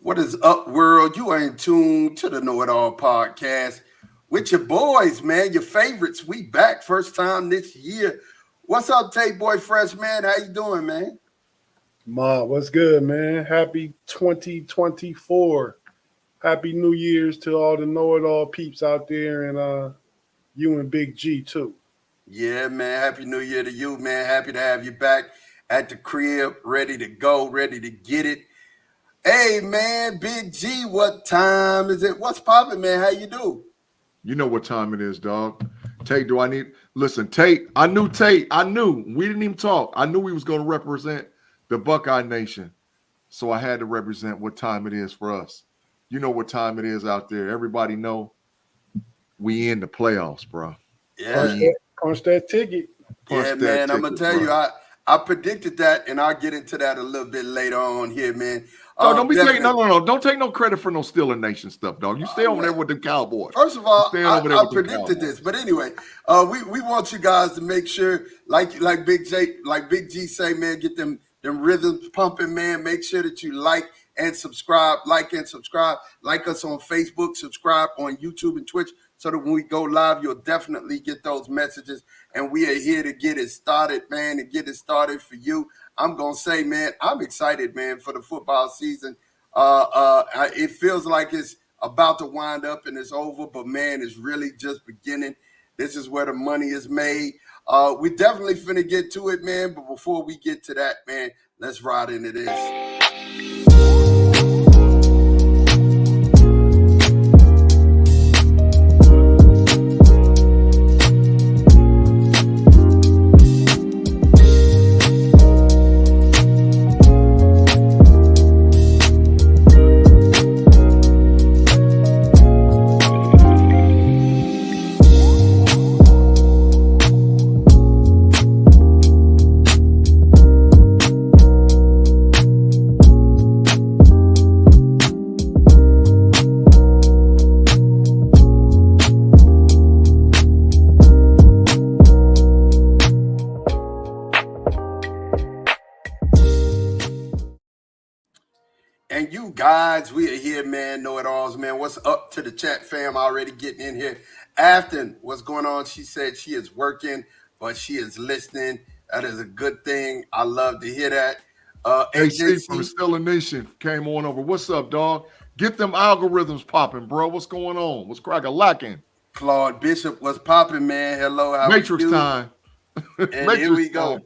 What is up, world? You are in tune to the Know It All podcast with your boys, man. Your favorites. We back first time this year. What's up, Tate Boy Fresh, man? How you doing, man? Ma, what's good, man? Happy 2024. Happy New Year's to all the know-it-all peeps out there, and you and Big G too. Yeah, man. Happy New Year to you, man. Happy to have you back at the crib, ready to go, ready to get it. Hey, man, Big G, what time is it? What's popping, man? How you do? You know what time it is, dog. Tate, listen, Tate, I knew. We didn't even talk. I knew we was going to represent the Buckeye Nation. So I had to represent what time it is for us. You know what time it is out there. Everybody know we in the playoffs, bro. Yeah. Punch that ticket. Yeah, man, I'm going to tell you, I predicted that, and I'll get into that a little bit later on here, man. No, don't be taking Don't take no credit for no Steeler Nation stuff, dog. You stay over there with the Cowboys. First of all, I predicted this, but anyway, we want you guys to make sure, like Big G say, man, get them rhythms pumping, man. Make sure that you like and subscribe. Like us on Facebook, subscribe on YouTube and Twitch, so that when we go live, you'll definitely get those messages. And we are here to get it started, man, and get it started for you. I'm going to say, man, I'm excited, man, for the football season. It feels like it's about to wind up and it's over, but, man, it's really just beginning. This is where the money is made. We definitely finna get to it, man, but before we get to that, man, let's ride into this. And you guys, we are here, man. Know-it-alls, man. What's up to the chat fam already getting in here? Afton, what's going on? She said she is working, but she is listening. That is a good thing. I love to hear that. AC from the Steeler Nation came on over. What's up, dog? Get them algorithms popping, bro. What's going on? What's cracking? Claude Bishop, what's popping, man? Hello, how Matrix time. And Matrix here we go.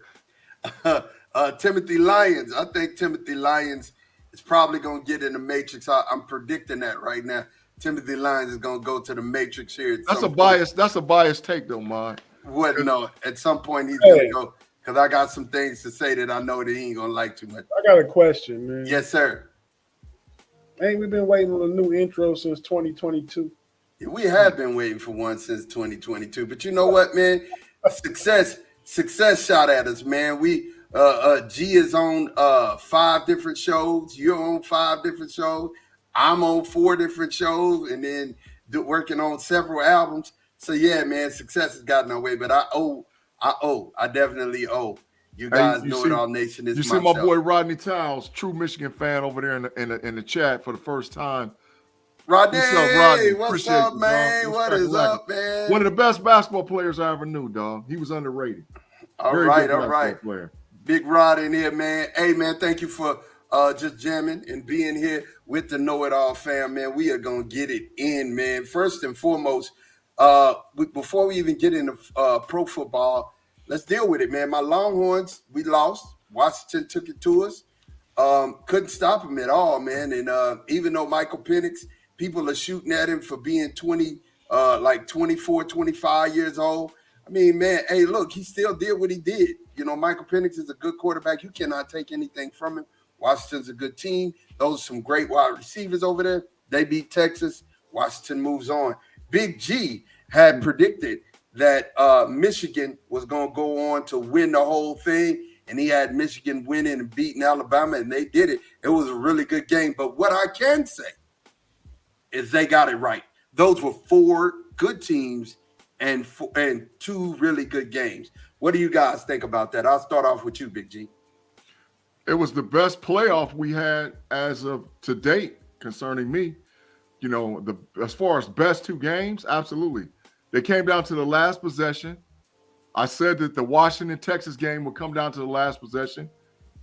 Timothy Lyons. I think Timothy Lyons is probably going to get in the Matrix. I'm predicting that right now. Timothy Lyons is going to go to the Matrix here. That's a biased take, though, man. What? No, at some point he's going to go, because I got some things to say that I know that he ain't going to like too much. I got a question, man. Yes, sir. Ain't we been waiting on a new intro since 2022? Yeah, we have been waiting for one since 2022. But you know what, man? Success shot at us, man. G is on 5 different shows. You're on 5 different shows. I'm on 4 different shows, and then working on several albums. So yeah, man, success has gotten our way. But I definitely owe. You guys know it all, nation. You see my boy Rodney Towns, true Michigan fan over there in the chat for the first time. Rodney, what's up, Rodney? What's up, man? What is up, man? One of the best basketball players I ever knew, dog. He was underrated. All right. Player. Big Rod in here, man. Hey, man, thank you for just jamming and being here with the Know It All fam, man. We are going to get it in, man. First and foremost, before we even get into pro football, let's deal with it, man. My Longhorns, we lost. Washington took it to us. Couldn't stop them at all, man. And even though Michael Penix, people are shooting at him for being 24, 25 years old. I mean, man, hey, look, he still did what he did. You know, Michael Penix is a good quarterback. You cannot take anything from him. Washington's a good team. Those are some great wide receivers over there. They beat Texas. Washington moves on. Big G had predicted that Michigan was going to go on to win the whole thing, and he had Michigan winning and beating Alabama, and they did it. It was a really good game. But what I can say is they got it right. Those were 4 good teams and 2 really good games. What do you guys think about that? I'll start off with you, Big G. It was the best playoff we had as of to date. concerning me, as far as best two games, absolutely. They came down to the last possession. I said that the Washington-Texas game would come down to the last possession.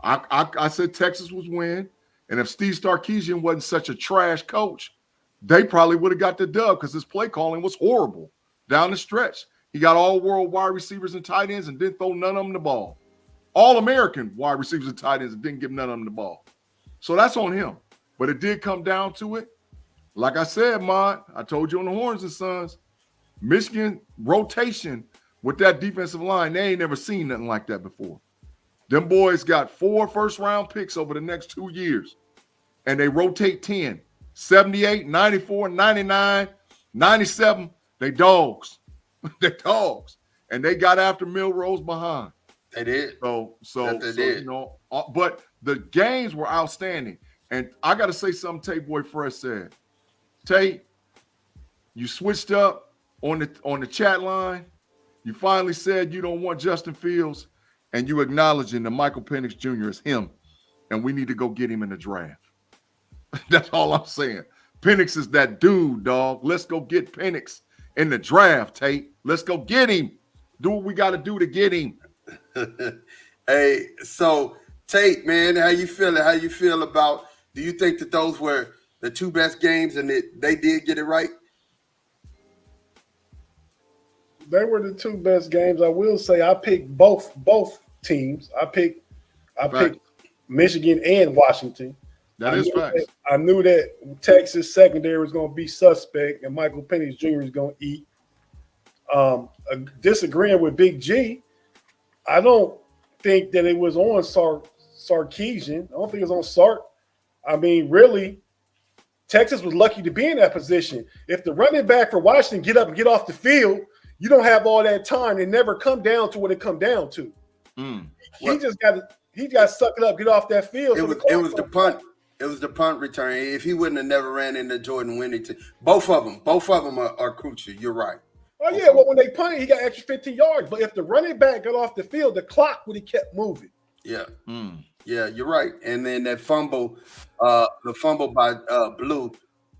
I said Texas was win. And if Steve Sarkisian wasn't such a trash coach, they probably would have got the dub because his play calling was horrible down the stretch. He got all world wide receivers and tight ends and didn't throw none of them the ball. All American wide receivers and tight ends and didn't give none of them the ball. So that's on him. But it did come down to it. Like I said, Mod, I told you on the Horns and Sons, Michigan rotation with that defensive line, they ain't never seen nothing like that before. Them boys got 4 first-round picks over the next 2 years, and they rotate 10. 78, 94, 99, 97, they dogs. They dogs. And they got after Milrose behind. They did. But the games were outstanding. And I got to say something Tate Boy Fresh said. Tate, you switched up on the chat line. You finally said you don't want Justin Fields, and you acknowledging that Michael Penix Jr. is him, and we need to go get him in the draft. That's all I'm saying. Penix is that dude, dog. Let's go get Penix in the draft, Tate. Let's go get him. Do what we got to do to get him. Hey, so Tate, man, how you feeling? How you feel about? Do you think that those were the 2 best games and they did get it right? They were the 2 best games. I will say I picked both teams. I picked Michigan and Washington. That is facts. I knew that Texas secondary was going to be suspect and Michael Penix Jr. is going to eat. Disagreeing with Big G, I don't think that it was on Sarkisian. I don't think it was on Sark. I mean, really, Texas was lucky to be in that position. If the running back for Washington get up and get off the field, you don't have all that time. It never come down to what it come down to. He got to suck it up, get off that field. It was the punt. It was the punt return. If he wouldn't have never ran into Jordan Winnington, both of them are crucial. You're right. Oh yeah, well when they punted, he got extra 15 yards. But if the running back got off the field, the clock would have kept moving. Yeah, yeah, you're right. And then that fumble, the fumble by Blue,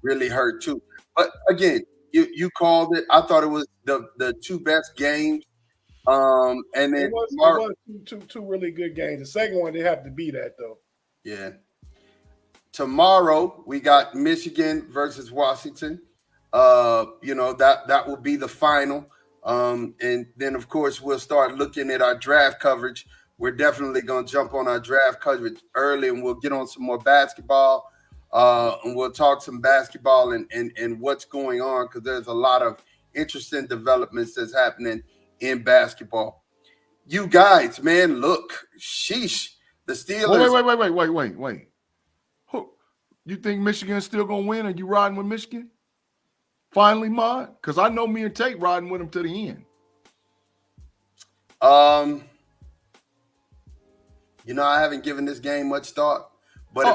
really hurt too. But again, you called it. I thought it was the 2 best games. And then it was two really good games. The second one, they have to be that though. Yeah. Tomorrow we got Michigan versus Washington. That will be the final. And then of course we'll start looking at our draft coverage. We're definitely gonna jump on our draft coverage early, and we'll get on some more basketball. And we'll talk some basketball and what's going on, because there's a lot of interesting developments that's happening in basketball. You guys, man, look, sheesh. The Steelers. Wait. You think Michigan's still gonna win? Are you riding with Michigan? Finally, Mod? Because I know me and Tate riding with them to the end. I haven't given this game much thought. But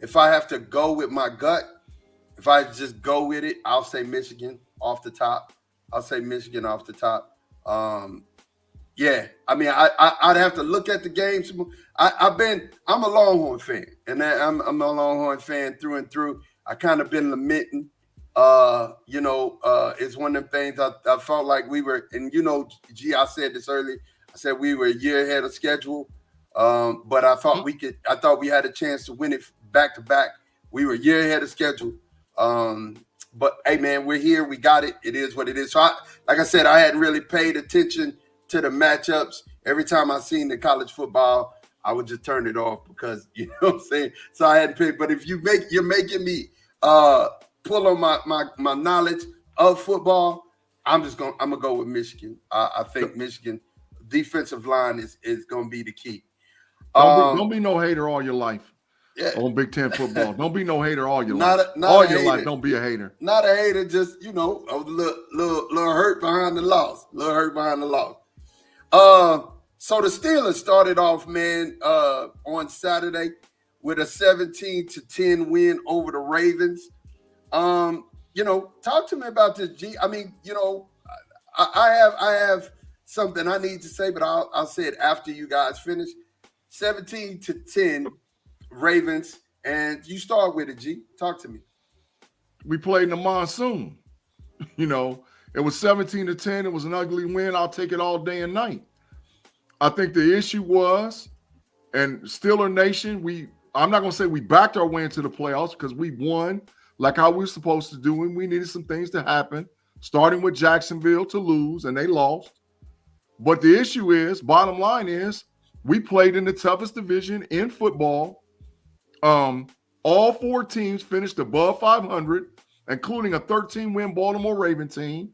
if I have to go with my gut, if I just go with it, I'll say Michigan off the top. Yeah, I mean, I'd have to look at the games. I'm a Longhorn fan, and I'm a Longhorn fan through and through. I kind of been lamenting. It's one of them things I felt like we were, and I said this early. I said we were a year ahead of schedule, but I thought we had a chance to win it back to back. We were a year ahead of schedule. But hey, man, we're here. We got it. It is what it is. So, like I said, I hadn't really paid attention to the matchups. Every time I seen the college football, I would just turn it off because you know what I'm saying. So I hadn't paid. But if you're making me pull on my knowledge of football, I'm gonna go with Michigan. I think Michigan defensive line is gonna be the key. Don't be no hater all your life. Yeah. On Big Ten football. Don't be no hater all your life. All your life, don't be a hater. Not a hater, just, a little hurt behind the loss. So the Steelers started off, man, on Saturday with a 17-10 win over the Ravens. Talk to me about this, G. I mean, I have something I need to say, but I'll say it after you guys finish. 17-10 Ravens. And you start with it, G. Talk to me. We played in the monsoon. You know, it was 17-10. It was an ugly win. I'll take it all day and night. I think the issue was, and Steeler Nation, I'm not going to say we backed our way into the playoffs because we won like how we were supposed to do, and we needed some things to happen, starting with Jacksonville to lose, and they lost. But the issue is, bottom line is, we played in the toughest division in football. All 4 teams finished above 500, including a 13-win Baltimore Raven team.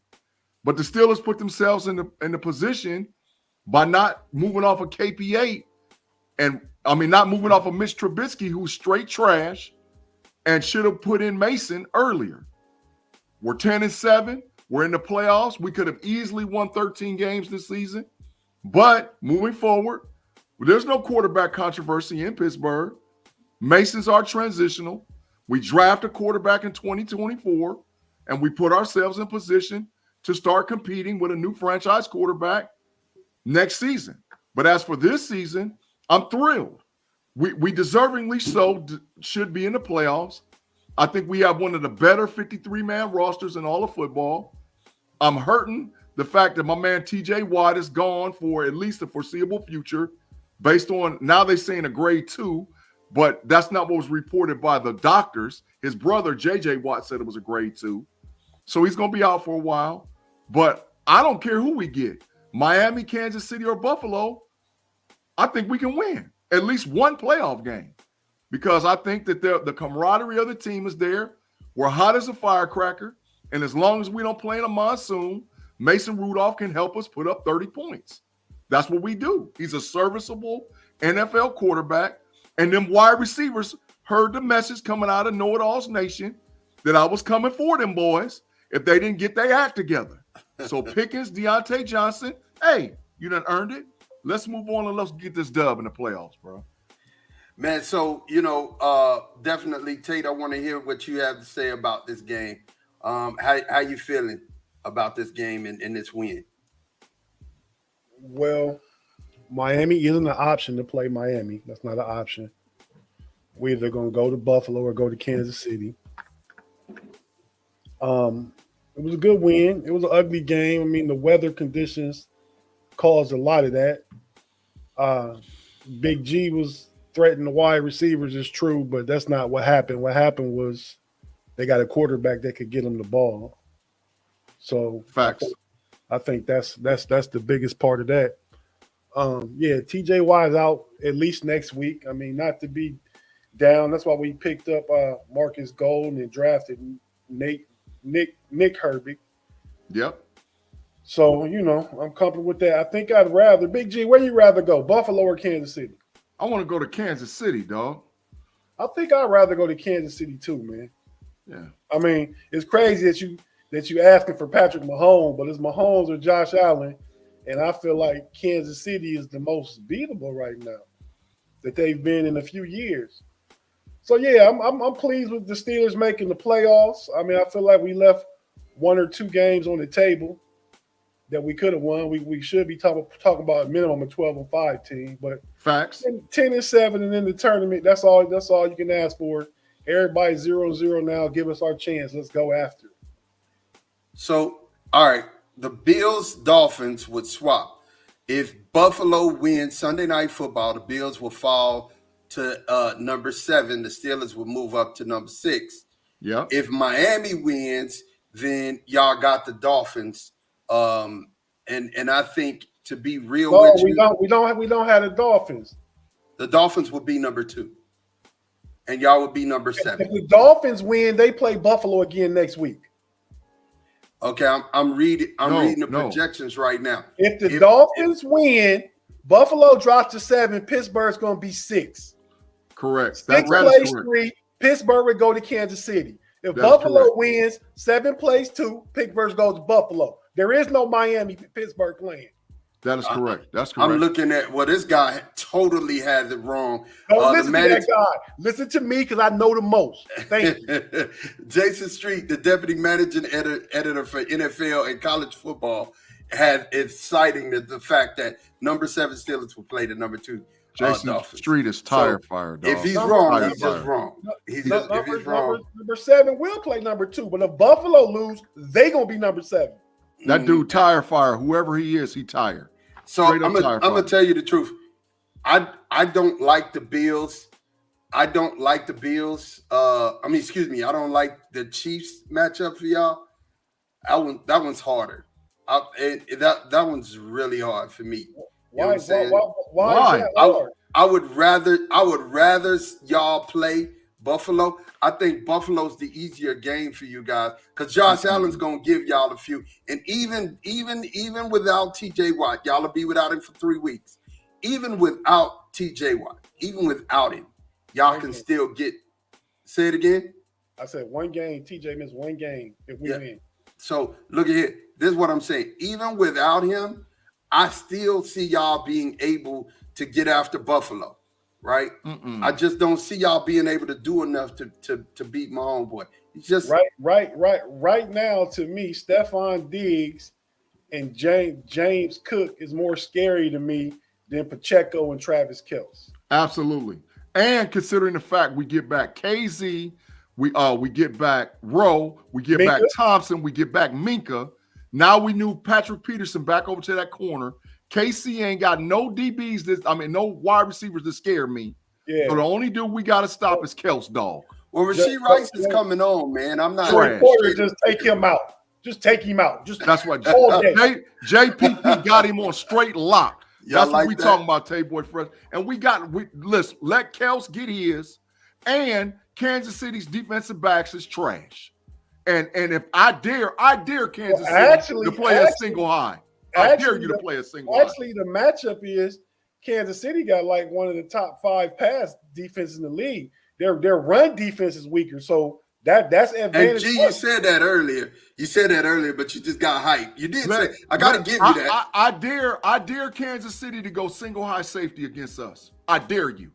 But the Steelers put themselves in the position by not moving off of KP8 not moving off of Mitch Trubisky, who's straight trash, and should have put in Mason earlier. We're 10-7. We're in the playoffs. We could have easily won 13 games this season. But moving forward, there's no quarterback controversy in Pittsburgh. Masons are transitional. We draft a quarterback in 2024, and we put ourselves in position to start competing with a new franchise quarterback next season. But as for this season, I'm thrilled. We deservingly so should be in the playoffs. I think we have one of the better 53-man rosters in all of football. I'm hurting the fact that my man TJ Watt is gone for at least the foreseeable future based on now they're saying a grade 2. But that's not what was reported by the doctors. His brother, J.J. Watt, said it was a grade 2. So he's going to be out for a while. But I don't care who we get. Miami, Kansas City, or Buffalo, I think we can win at least one playoff game. Because I think that the camaraderie of the team is there. We're hot as a firecracker. And as long as we don't play in a monsoon, Mason Rudolph can help us put up 30 points. That's what we do. He's a serviceable NFL quarterback. And them wide receivers heard the message coming out of KnoItAllz Nation that I was coming for them boys if they didn't get their act together. So Pickens, Deontay Johnson, hey, you done earned it. Let's move on and let's get this dub in the playoffs, bro. Man, so, definitely, Tate, I want to hear what you have to say about this game. How you feeling about this game and this win? Well, Miami isn't an option to play Miami. That's not an option. We're either going to go to Buffalo or go to Kansas City. It was a good win. It was an ugly game. I mean, the weather conditions caused a lot of that. Big G was threatening the wide receivers, is true, but that's not what happened. What happened was they got a quarterback that could get them the ball. So facts. I think that's the biggest part of that. TJ Watt is out at least next week. I mean, not to be down. That's why we picked up Marcus Golden and drafted Nick Herbig. Yep. So, I'm comfortable with that. I think I'd rather, Big G, where you rather go, Buffalo or Kansas City? I want to go to Kansas City, dog. I think I'd rather go to Kansas City too, man. Yeah. I mean, it's crazy that you asking for Patrick Mahomes, but it's Mahomes or Josh Allen. And I feel like Kansas City is the most beatable right now that they've been in a few years. So, yeah, I'm pleased with the Steelers making the playoffs. I mean, I feel like we left 1 or 2 games on the table that we could have won. We should be talking about a minimum of 12-5 team. But facts. 10-7 and in the tournament, that's all you can ask for. Everybody's 0-0 now. Give us our chance. Let's go after it. So, all right. The Bills-Dolphins would swap. If Buffalo wins Sunday Night Football, the Bills will fall to number 7. The Steelers will move up to number 6. Yeah. If Miami wins, then y'all got the Dolphins. And I think, to be real with you, we don't have the Dolphins. The Dolphins will be number 2, and y'all will be number 7. If the Dolphins win, they play Buffalo again next week. Okay, I'm reading the projections right now. If the Dolphins win, Buffalo drops to 7. Pittsburgh's going to be 6. Correct. 6 plays 3. Pittsburgh would go to Kansas City. If Buffalo wins, 7 plays 2. Pittsburgh goes to Buffalo. There is no Miami-Pittsburgh playing. That is correct. That's correct. I'm looking at this guy totally has it wrong. Don't listen to that guy. Listen to me because I know the most. Thank you. Jason Street, the deputy managing editor for NFL and college football, is citing the fact that number 7 Steelers will play the number 2. Jason Dolphins. Street is tire fire, dog. If he's Number- wrong, Tire he's just fire. wrong. If he's wrong, Number 7 will play number 2, but if Buffalo lose, they gonna be number 7. That dude tire fire. Whoever he is, he tired. So Straight I'm up tire gonna fire. tell you the truth. I don't like the Bills. I don't like the Bills. I don't like the Chiefs matchup for y'all. That one's harder. That one's really hard for me. You know what I'm saying? Why is that hard? I would rather y'all play Buffalo. I think Buffalo's the easier game for you guys because Josh Allen's gonna give y'all a few. And even without TJ Watt, y'all will be without him for 3 weeks. Even without TJ Watt, even without him, y'all can still get. Say it again. I said one game. TJ missed one game if we win. So look at here. This is what I'm saying. Even without him, I still see y'all being able to get after Buffalo, right? I just don't see y'all being able to do enough to beat my homeboy. He's just right now. To me, Stephon Diggs and James Cook is more scary to me than Pacheco and Travis Kelce. Absolutely. And considering the fact we get back KZ, we get back Rowe, we get back Thompson, we get back Minka. Now we knew Patrick Peterson back over to that corner. KC ain't got no DBs no wide receivers that scare me. Yeah. So the only dude we got to stop is Kels, dog. Well, Rasheed Rice is coming on, man. I'm not just take him out. Just take him out. That's what JPP got him on straight lock. That's what we talking about, Tay-Boy Fresh. And listen, let Kels get his, and Kansas City's defensive backs is trash. And if I dare Kansas City to play a single high. I dare you to play a single high. Actually, the matchup is Kansas City got like one of the top 5 pass defenses in the league. Their run defense is weaker, so that's advantage. And G, you said that earlier. But you just got hyped. You did say I got to give you that. I dare Kansas City to go single high safety against us. I dare you.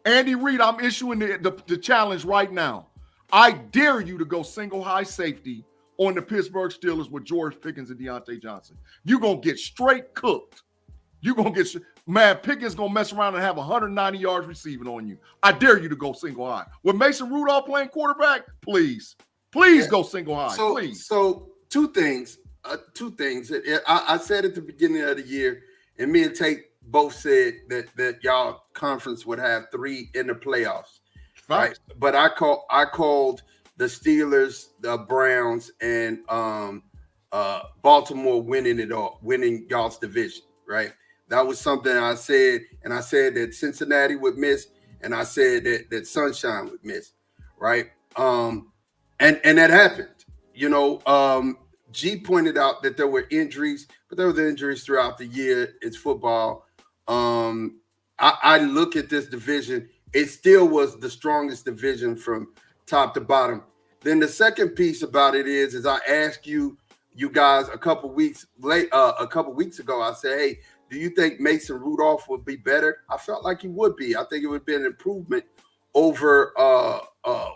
Andy Reid, I'm issuing the challenge right now. I dare you to go single high safety on the Pittsburgh Steelers with George Pickens and Deontay Johnson. You're going to get straight cooked. You're going to get Pickens going to mess around and have 190 yards receiving on you. I dare you to go single high. With Mason Rudolph playing quarterback, please go single high, please. So two things. I said at the beginning of the year, and me and Tate both said that y'all conference would have 3 in the playoffs. Right, but I called the Steelers, the Browns, and Baltimore winning y'all's division. Right, that was something I said, and I said that Cincinnati would miss, and I said that Sunshine would miss. Right, and that happened. G pointed out that there were injuries, but there were injuries throughout the year. It's football. I look at this division. It still was the strongest division from top to bottom. Then the second piece about it is I asked you guys a couple weeks ago, I said, hey, do you think Mason Rudolph would be better? I felt like he would be. I think it would be an improvement over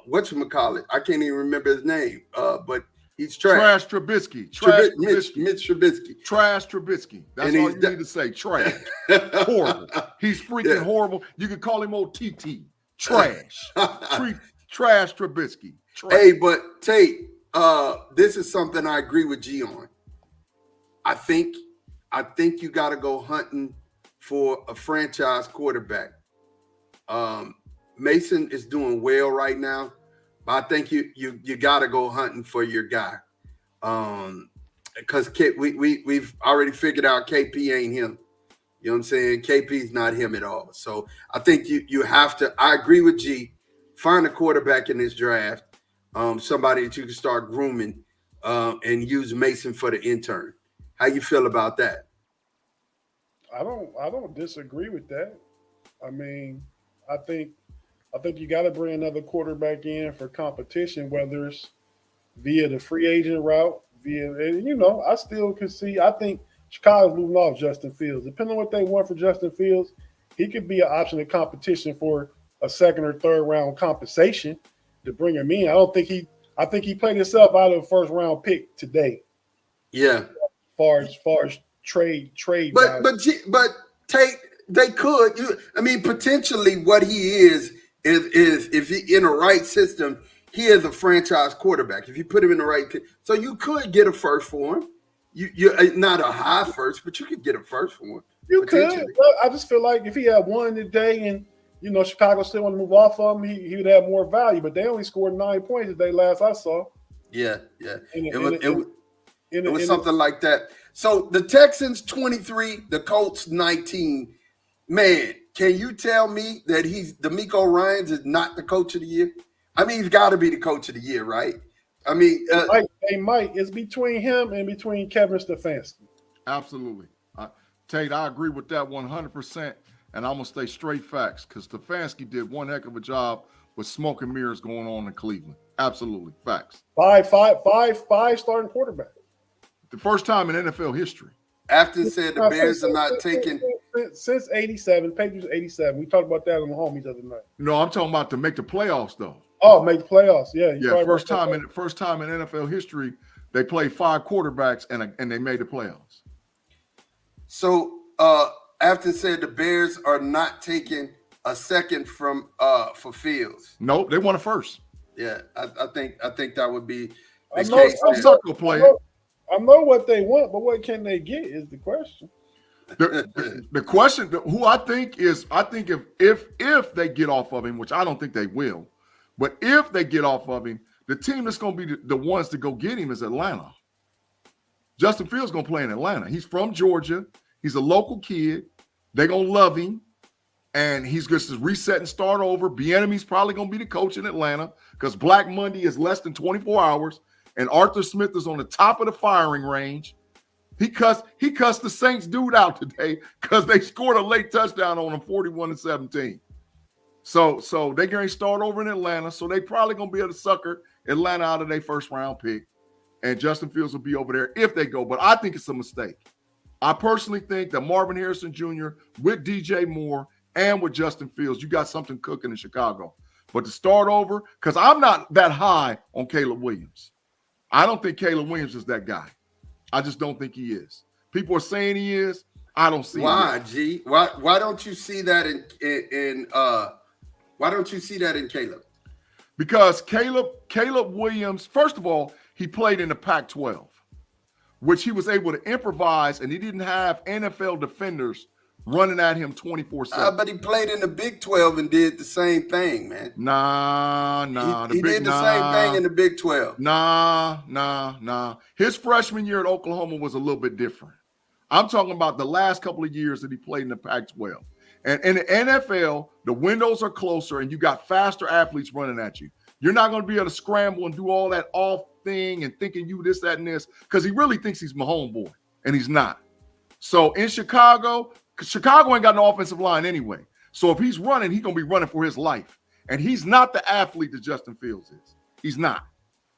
whatchamacallit. I can't even remember his name, but he's trash. Trash Trubisky. Mitch Trubisky. Trash Trubisky. That's all you need to say. Trash. Horrible. He's freaking horrible. You can call him OTT. Trash. Trash Trubisky. Trash. Hey, but Tate, this is something I agree with G on. I think you got to go hunting for a franchise quarterback. Mason is doing well right now. But I think you got to go hunting for your guy, because we've already figured out KP ain't him. You know what I'm saying? KP's not him at all. So I think you have to. I agree with G. Find a quarterback in this draft, somebody that you can start grooming, and use Mason for the intern. How you feel about that? I don't disagree with that. I mean, I think you got to bring another quarterback in for competition, whether it's via the free agent route, I still can see. I think Chicago's moving off Justin Fields. Depending on what they want for Justin Fields, he could be an option of competition for a 2nd or 3rd round compensation to bring him in. I think he played himself out of a 1st round pick today. Yeah. Far as trade. But Tate, They could. I mean, potentially, what he is if he in the right system, he is a franchise quarterback. If you put him in the right, so you could get a first for him. You're not a high first, but you could get a first for him. You could. But I just feel like if he had one today, and Chicago still want to move off of him, he would have more value. But they only scored 9 points today. Last I saw. Yeah. It was something like that. So the Texans 23, the Colts 19. Man, can you tell me that DeMeco Ryans is not the coach of the year? I mean, he's got to be the coach of the year, right? I mean, they might. It's between him and between Kevin Stefanski. Absolutely. Tate, I agree with that 100%. And I'm going to stay straight facts because Stefanski did one heck of a job with smoke and mirrors going on in Cleveland. Absolutely. Facts. Five starting quarterback. The first time in NFL history. After it said the Bears are not taking since '87, Patriots '87. We talked about that on the homies the other night. No, I'm talking about to make the playoffs though. Oh, make the playoffs. Yeah. First time in NFL history, they played 5 quarterbacks and they made the playoffs. So after it said the Bears are not taking a second from for Fields. Nope, they won a first. Yeah, I think that would be the case. I know what they want, but what can they get is the question. The question, who I think if they get off of him, which I don't think they will, but if they get off of him, the team that's going to be the ones to go get him is Atlanta. Justin Fields going to play in Atlanta. He's from Georgia. He's a local kid. They're going to love him, and he's just to reset and start over. Bieniemy's probably going to be the coach in Atlanta because Black Monday is less than 24 hours. And Arthur Smith is on the top of the firing range. He cussed the Saints dude out today because they scored a late touchdown on him, 41-17. So they're going to start over in Atlanta. So they probably going to be able to sucker Atlanta out of their first round pick. And Justin Fields will be over there if they go. But I think it's a mistake. I personally think that Marvin Harrison Jr. with DJ Moore and with Justin Fields, you got something cooking in Chicago. But to start over, because I'm not that high on Caleb Williams. I don't think Caleb Williams is that guy. I just don't think he is. People are saying he is. I don't see. Why, G? Why don't you see that in why don't you see that in Caleb? Because Caleb Williams, first of all, he played in the Pac-12, which he was able to improvise, and he didn't have NFL defenders running at him 24/7. But he played in the Big 12 and did the same thing, man. Nah. He did the same thing in the Big 12. Nah. His freshman year at Oklahoma was a little bit different. I'm talking about the last couple of years that he played in the Pac-12. And in the NFL, the windows are closer and you got faster athletes running at you. You're not going to be able to scramble and do all that off thing and thinking you this, that, and this because he really thinks he's my homeboy, and he's not. So in Chicago ain't got no offensive line anyway. So if he's running, he's going to be running for his life. And he's not the athlete that Justin Fields is. He's not.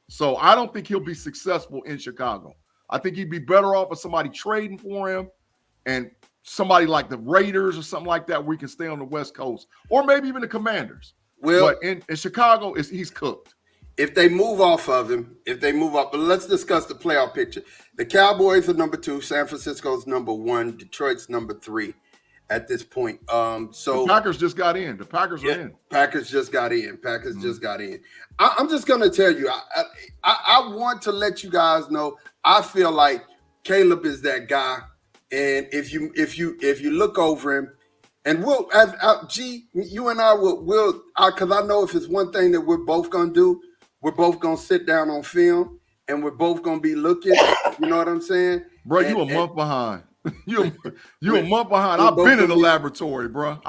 So I don't think he'll be successful in Chicago. I think he'd be better off with somebody trading for him and somebody like the Raiders or something like that where he can stay on the West Coast. Or maybe even the Commanders. Well, but in Chicago, he's cooked. If they move off of him, but let's discuss the playoff picture. The Cowboys are number 2, San Francisco's number 1, Detroit's number 3 at this point. So the Packers just got in. The Packers are in. Packers just got in. I'm just gonna tell you, I want to let you guys know. I feel like Caleb is that guy, and if you look over him, and we'll, you and I will, because I know if it's one thing that we're both gonna do. We're both going to sit down on film, and we're both going to be looking. You know what I'm saying? Bro, you a month behind. You a month behind. I've been in the laboratory, bro.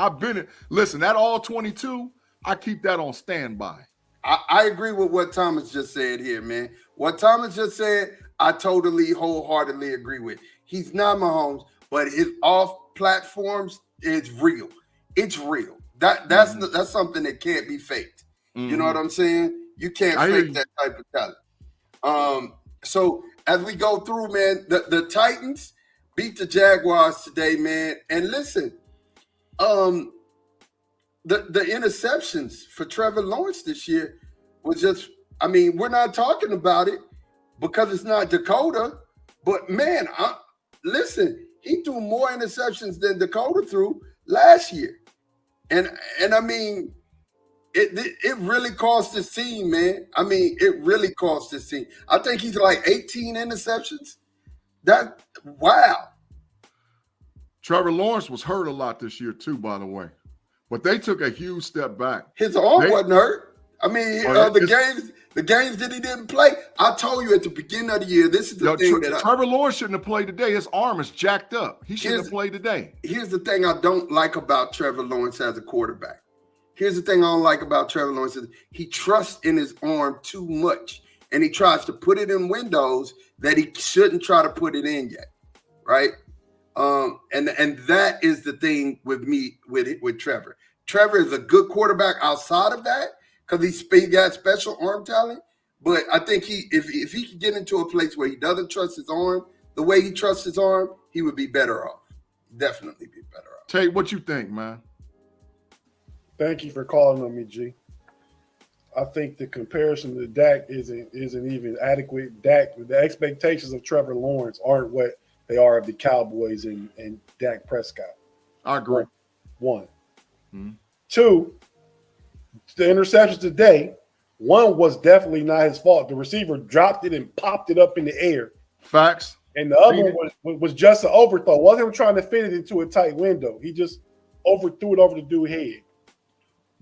Listen, that all 22, I keep that on standby. I agree with what Thomas just said here, man. What Thomas just said, I totally, wholeheartedly agree with. He's not Mahomes, but his off platforms is real. It's real. That's something that can't be faked. You know what I'm saying? You can't fake that type of talent. So as we go through, man, the Titans beat the Jaguars today, man. And listen, the interceptions for Trevor Lawrence this year was just, we're not talking about it because it's not Dakota. But, man, listen, he threw more interceptions than Dakota threw. last year. And I mean, it really cost this team, man. I mean, it really cost this team. I think he's like 18 interceptions. Wow. Trevor Lawrence was hurt a lot this year too, by the way. But they took a huge step back. His arm wasn't hurt. I mean, the games that he didn't play. I told you at the beginning of the year, this is the thing Trevor Lawrence shouldn't have played today. His arm is jacked up. He shouldn't have played today. Here's the thing I don't like about Trevor Lawrence as a quarterback. Here's the thing I don't like about Trevor Lawrence is he trusts in his arm too much, and he tries to put it in windows that he shouldn't try to put it in yet, right? And that is the thing with me with Trevor. Trevor is a good quarterback outside of that because he got special arm talent. But I think if he could get into a place where he doesn't trust his arm the way he trusts his arm, he would be better off. Definitely be better off. Tate, what you think, man? Thank you for calling on me, G. I think the comparison to Dak isn't even adequate. Dak, the expectations of Trevor Lawrence aren't what they are of the Cowboys and Dak Prescott. I agree. One. Mm-hmm. Two, the interceptions today, one was definitely not his fault. The receiver dropped it and popped it up in the air. Facts. And the other one was just an overthrow. Wasn't him trying to fit it into a tight window. He just overthrew it over the dude's head.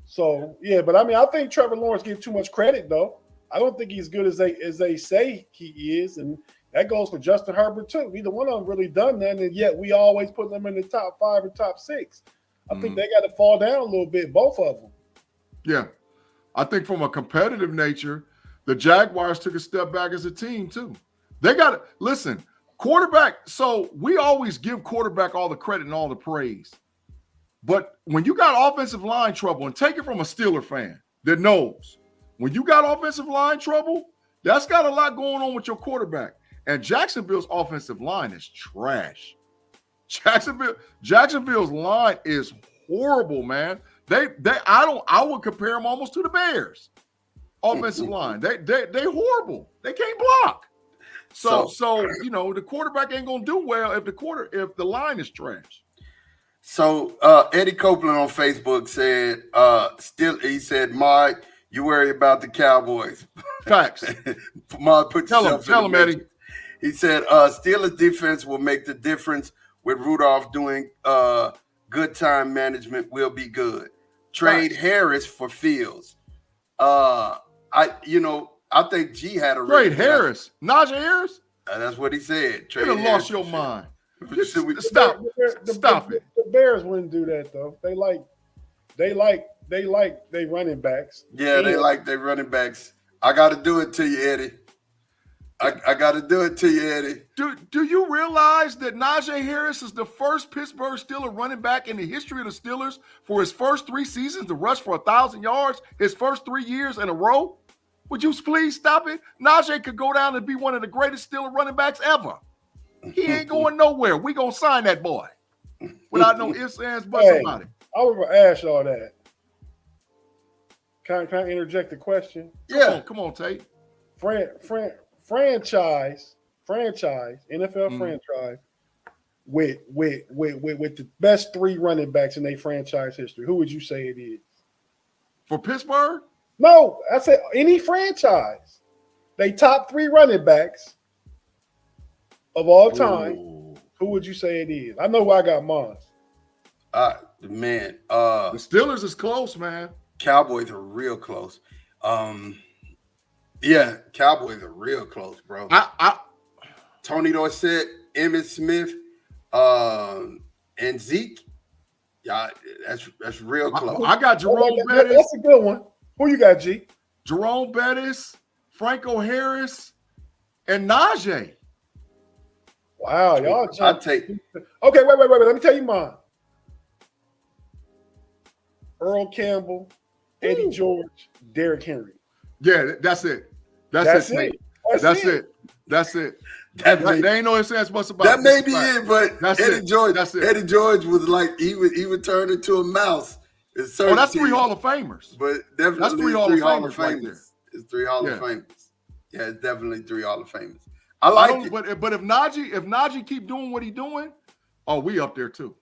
So, yeah, but I mean, I think Trevor Lawrence gets too much credit, though. I don't think he's good as they say he is, and that goes for Justin Herbert, too. Neither one of them really done that, and yet we always put them in the top 5 or top 6. I think they got to fall down a little bit, both of them. Yeah. I think from a competitive nature, the Jaguars took a step back as a team, too. They got to – listen, quarterback – so we always give quarterback all the credit and all the praise. But when you got offensive line trouble, and take it from a Steeler fan that knows, when you got offensive line trouble, that's got a lot going on with your quarterback. And Jacksonville's offensive line is trash. Jacksonville's line is horrible, man. I would compare them almost to the Bears. Offensive line. They horrible. They can't block. So you know, the quarterback ain't gonna do well if the line is trash. So Eddie Copeland on Facebook said, he said, Mark, you worry about the Cowboys. Facts. Mark, tell him, Eddie. He said, Steelers defense will make the difference with Rudolph doing good time management will be good. Trade Harris for Fields. I think G had a trade Harris. Najee Harris? That's what he said. You done lost your mind. Stop it. The Bears wouldn't do that though. They like they running backs. Yeah, they like their running backs. I got to do it to you, Eddie. I got to do it to you, Eddie. Do you realize that Najee Harris is the first Pittsburgh Steelers running back in the history of the Steelers for his first 3 seasons to rush for 1,000 yards, his first 3 years in a row? Would you please stop it? Najee could go down and be one of the greatest Steelers running backs ever. He ain't going nowhere. We gonna sign that boy without no ifs, ands, buts about it. I was gonna ask y'all that. Can I interject a question? Yeah, come on, Tate. Franchise, NFL franchise with the best 3 running backs in their franchise history. Who would you say it is? For Pittsburgh? No, I said any franchise. They top 3 running backs of all time. Ooh. Who would you say it is? I know who I got mine. Man. The Steelers is close, man. Cowboys are real close. Yeah, Cowboys are real close, bro. Tony Dorsett, Emmitt Smith, and Zeke. Yeah, that's real close. I got Jerome Bettis. That's a good one. Who you got, G? Jerome Bettis, Franco Harris, and Najee. Wow, y'all. I'll take. Okay, wait. Let me tell you mine. Earl Campbell, Eddie George, Derrick Henry. Yeah, that's it. That's it. There ain't no sense much about that. May be it, but that's Eddie it. George. That's it. Eddie George was like he would turn into a mouse. Oh, that's 3 Hall of Famers. But definitely that's 3 Hall of Famers right there. It's 3 Hall of Famers. Yeah, it's definitely 3 Hall of Famers. I like it. But if Najee keep doing what he's doing, oh, we up there too.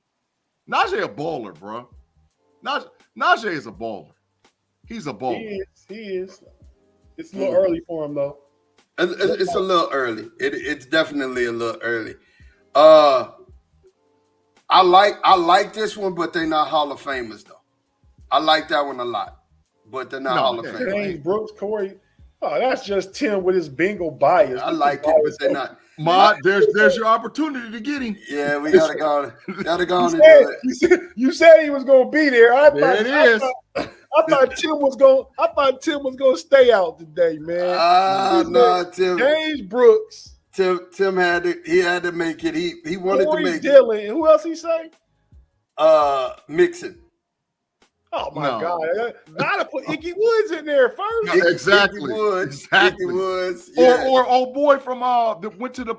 Najee a baller, bro. Najee is a baller. He's a baller. He is. It's a little early for him though. It's a little early. It's definitely a little early. I like this one, but they're not Hall of Famers though. I like that one a lot, but they're not Hall of Famers. James Brooks, Corey. Oh, that's just Tim with his bingo bias. I like it, but they're not. Mod, there's your opportunity to get him. Yeah, we gotta go and do it. You said he was gonna be there. I thought Tim was gonna stay out today, man. No, Tim. James Brooks. Tim had to make it. He wanted to make Dillon. And who else he say? Mixon. Oh my God! I'd have put Icky Woods in there first. No, exactly. Icky Woods. Exactly. Icky Woods. Yeah. Or old boy from that went to the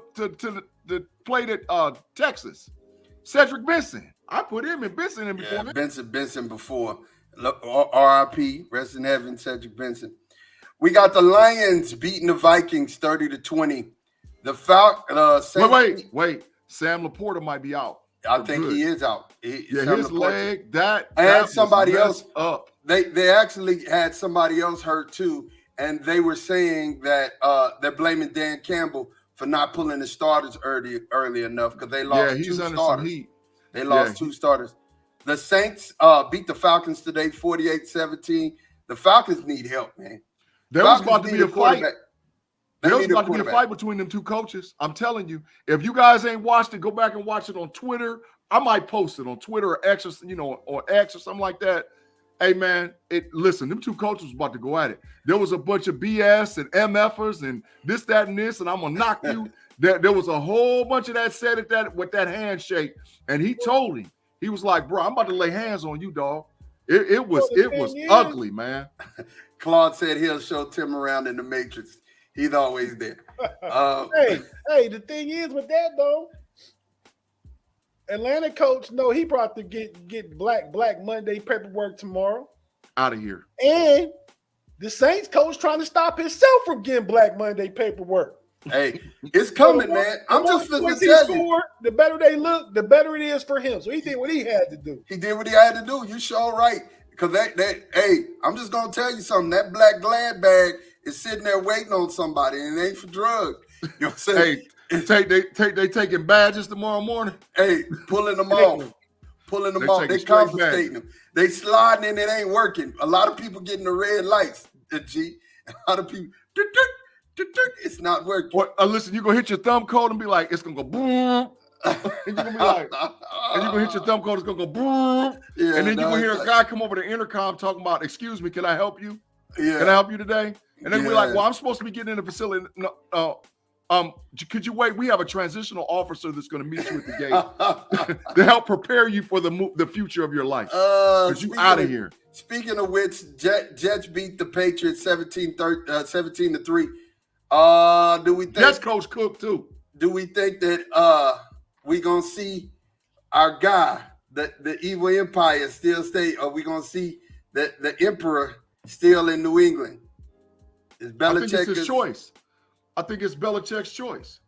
played at Texas, Cedric Benson. I put him in Benson in before. Yeah, Benson before. R.I.P. Rest in heaven, Cedric Benson. We got the Lions beating the Vikings 30-20. The Falcons. Wait. Sam Laporta might be out. I think he is out. His leg, that and somebody else up. They actually had somebody else hurt too, and they were saying that they're blaming Dan Campbell for not pulling the starters early enough because they lost two starters. Some heat. They lost two starters. The Saints beat the Falcons today, 48-17. The Falcons need help, man. There was about to be a fight. There was about to be a fight between them two coaches. I'm telling you, if you guys ain't watched it, go back and watch it on Twitter. I might post it on Twitter or X or X or something like that. Hey man, listen, them two coaches was about to go at it. There was a bunch of BS and MFers and this, that, and this, and I'm gonna knock you. There was a whole bunch of that said at that with that handshake, and he told him, he was like, bro, I'm about to lay hands on you, dog. It was ugly, man. Claude said he'll show Tim around in the Matrix. He's always there. Hey, the thing is with that though, Atlanta coach, no, he brought to get Black Monday paperwork tomorrow. Out of here. And the Saints coach trying to stop himself from getting Black Monday paperwork. Hey, it's coming, man. I'm just going to tell you. The better they look, the better it is for him. So he did what he had to do. He did what he had to do. You sure right. Because I'm just going to tell you something. That black Glad bag is sitting there waiting on somebody, and it ain't for drugs. You know what I'm saying? Hey, they taking badges tomorrow morning. Hey, pulling them off. They confiscating them. They sliding and it ain't working. A lot of people getting the red lights. A lot of people. It's not working. Well, listen, you're gonna hit your thumb code and be like, it's gonna go boom. And you're gonna be like, and you're gonna hit your thumb code, it's gonna go boom. Yeah, and then you're gonna hear a guy come over the intercom talking about, excuse me, can I help you? Yeah. Can I help you today? And then we're like, well, I'm supposed to be getting in the facility. No, could you wait? We have a transitional officer that's going to meet you at the gate to help prepare you for the future of your life. Because you out of here. Speaking of which, Jets beat the Patriots 17-3. Do we think Jets coach Cook too? Do we think that we gonna see our guy, the evil empire, still stay? Are we gonna see that the emperor still in New England? Is Belichick? I think it's his choice. I think it's Belichick's choice.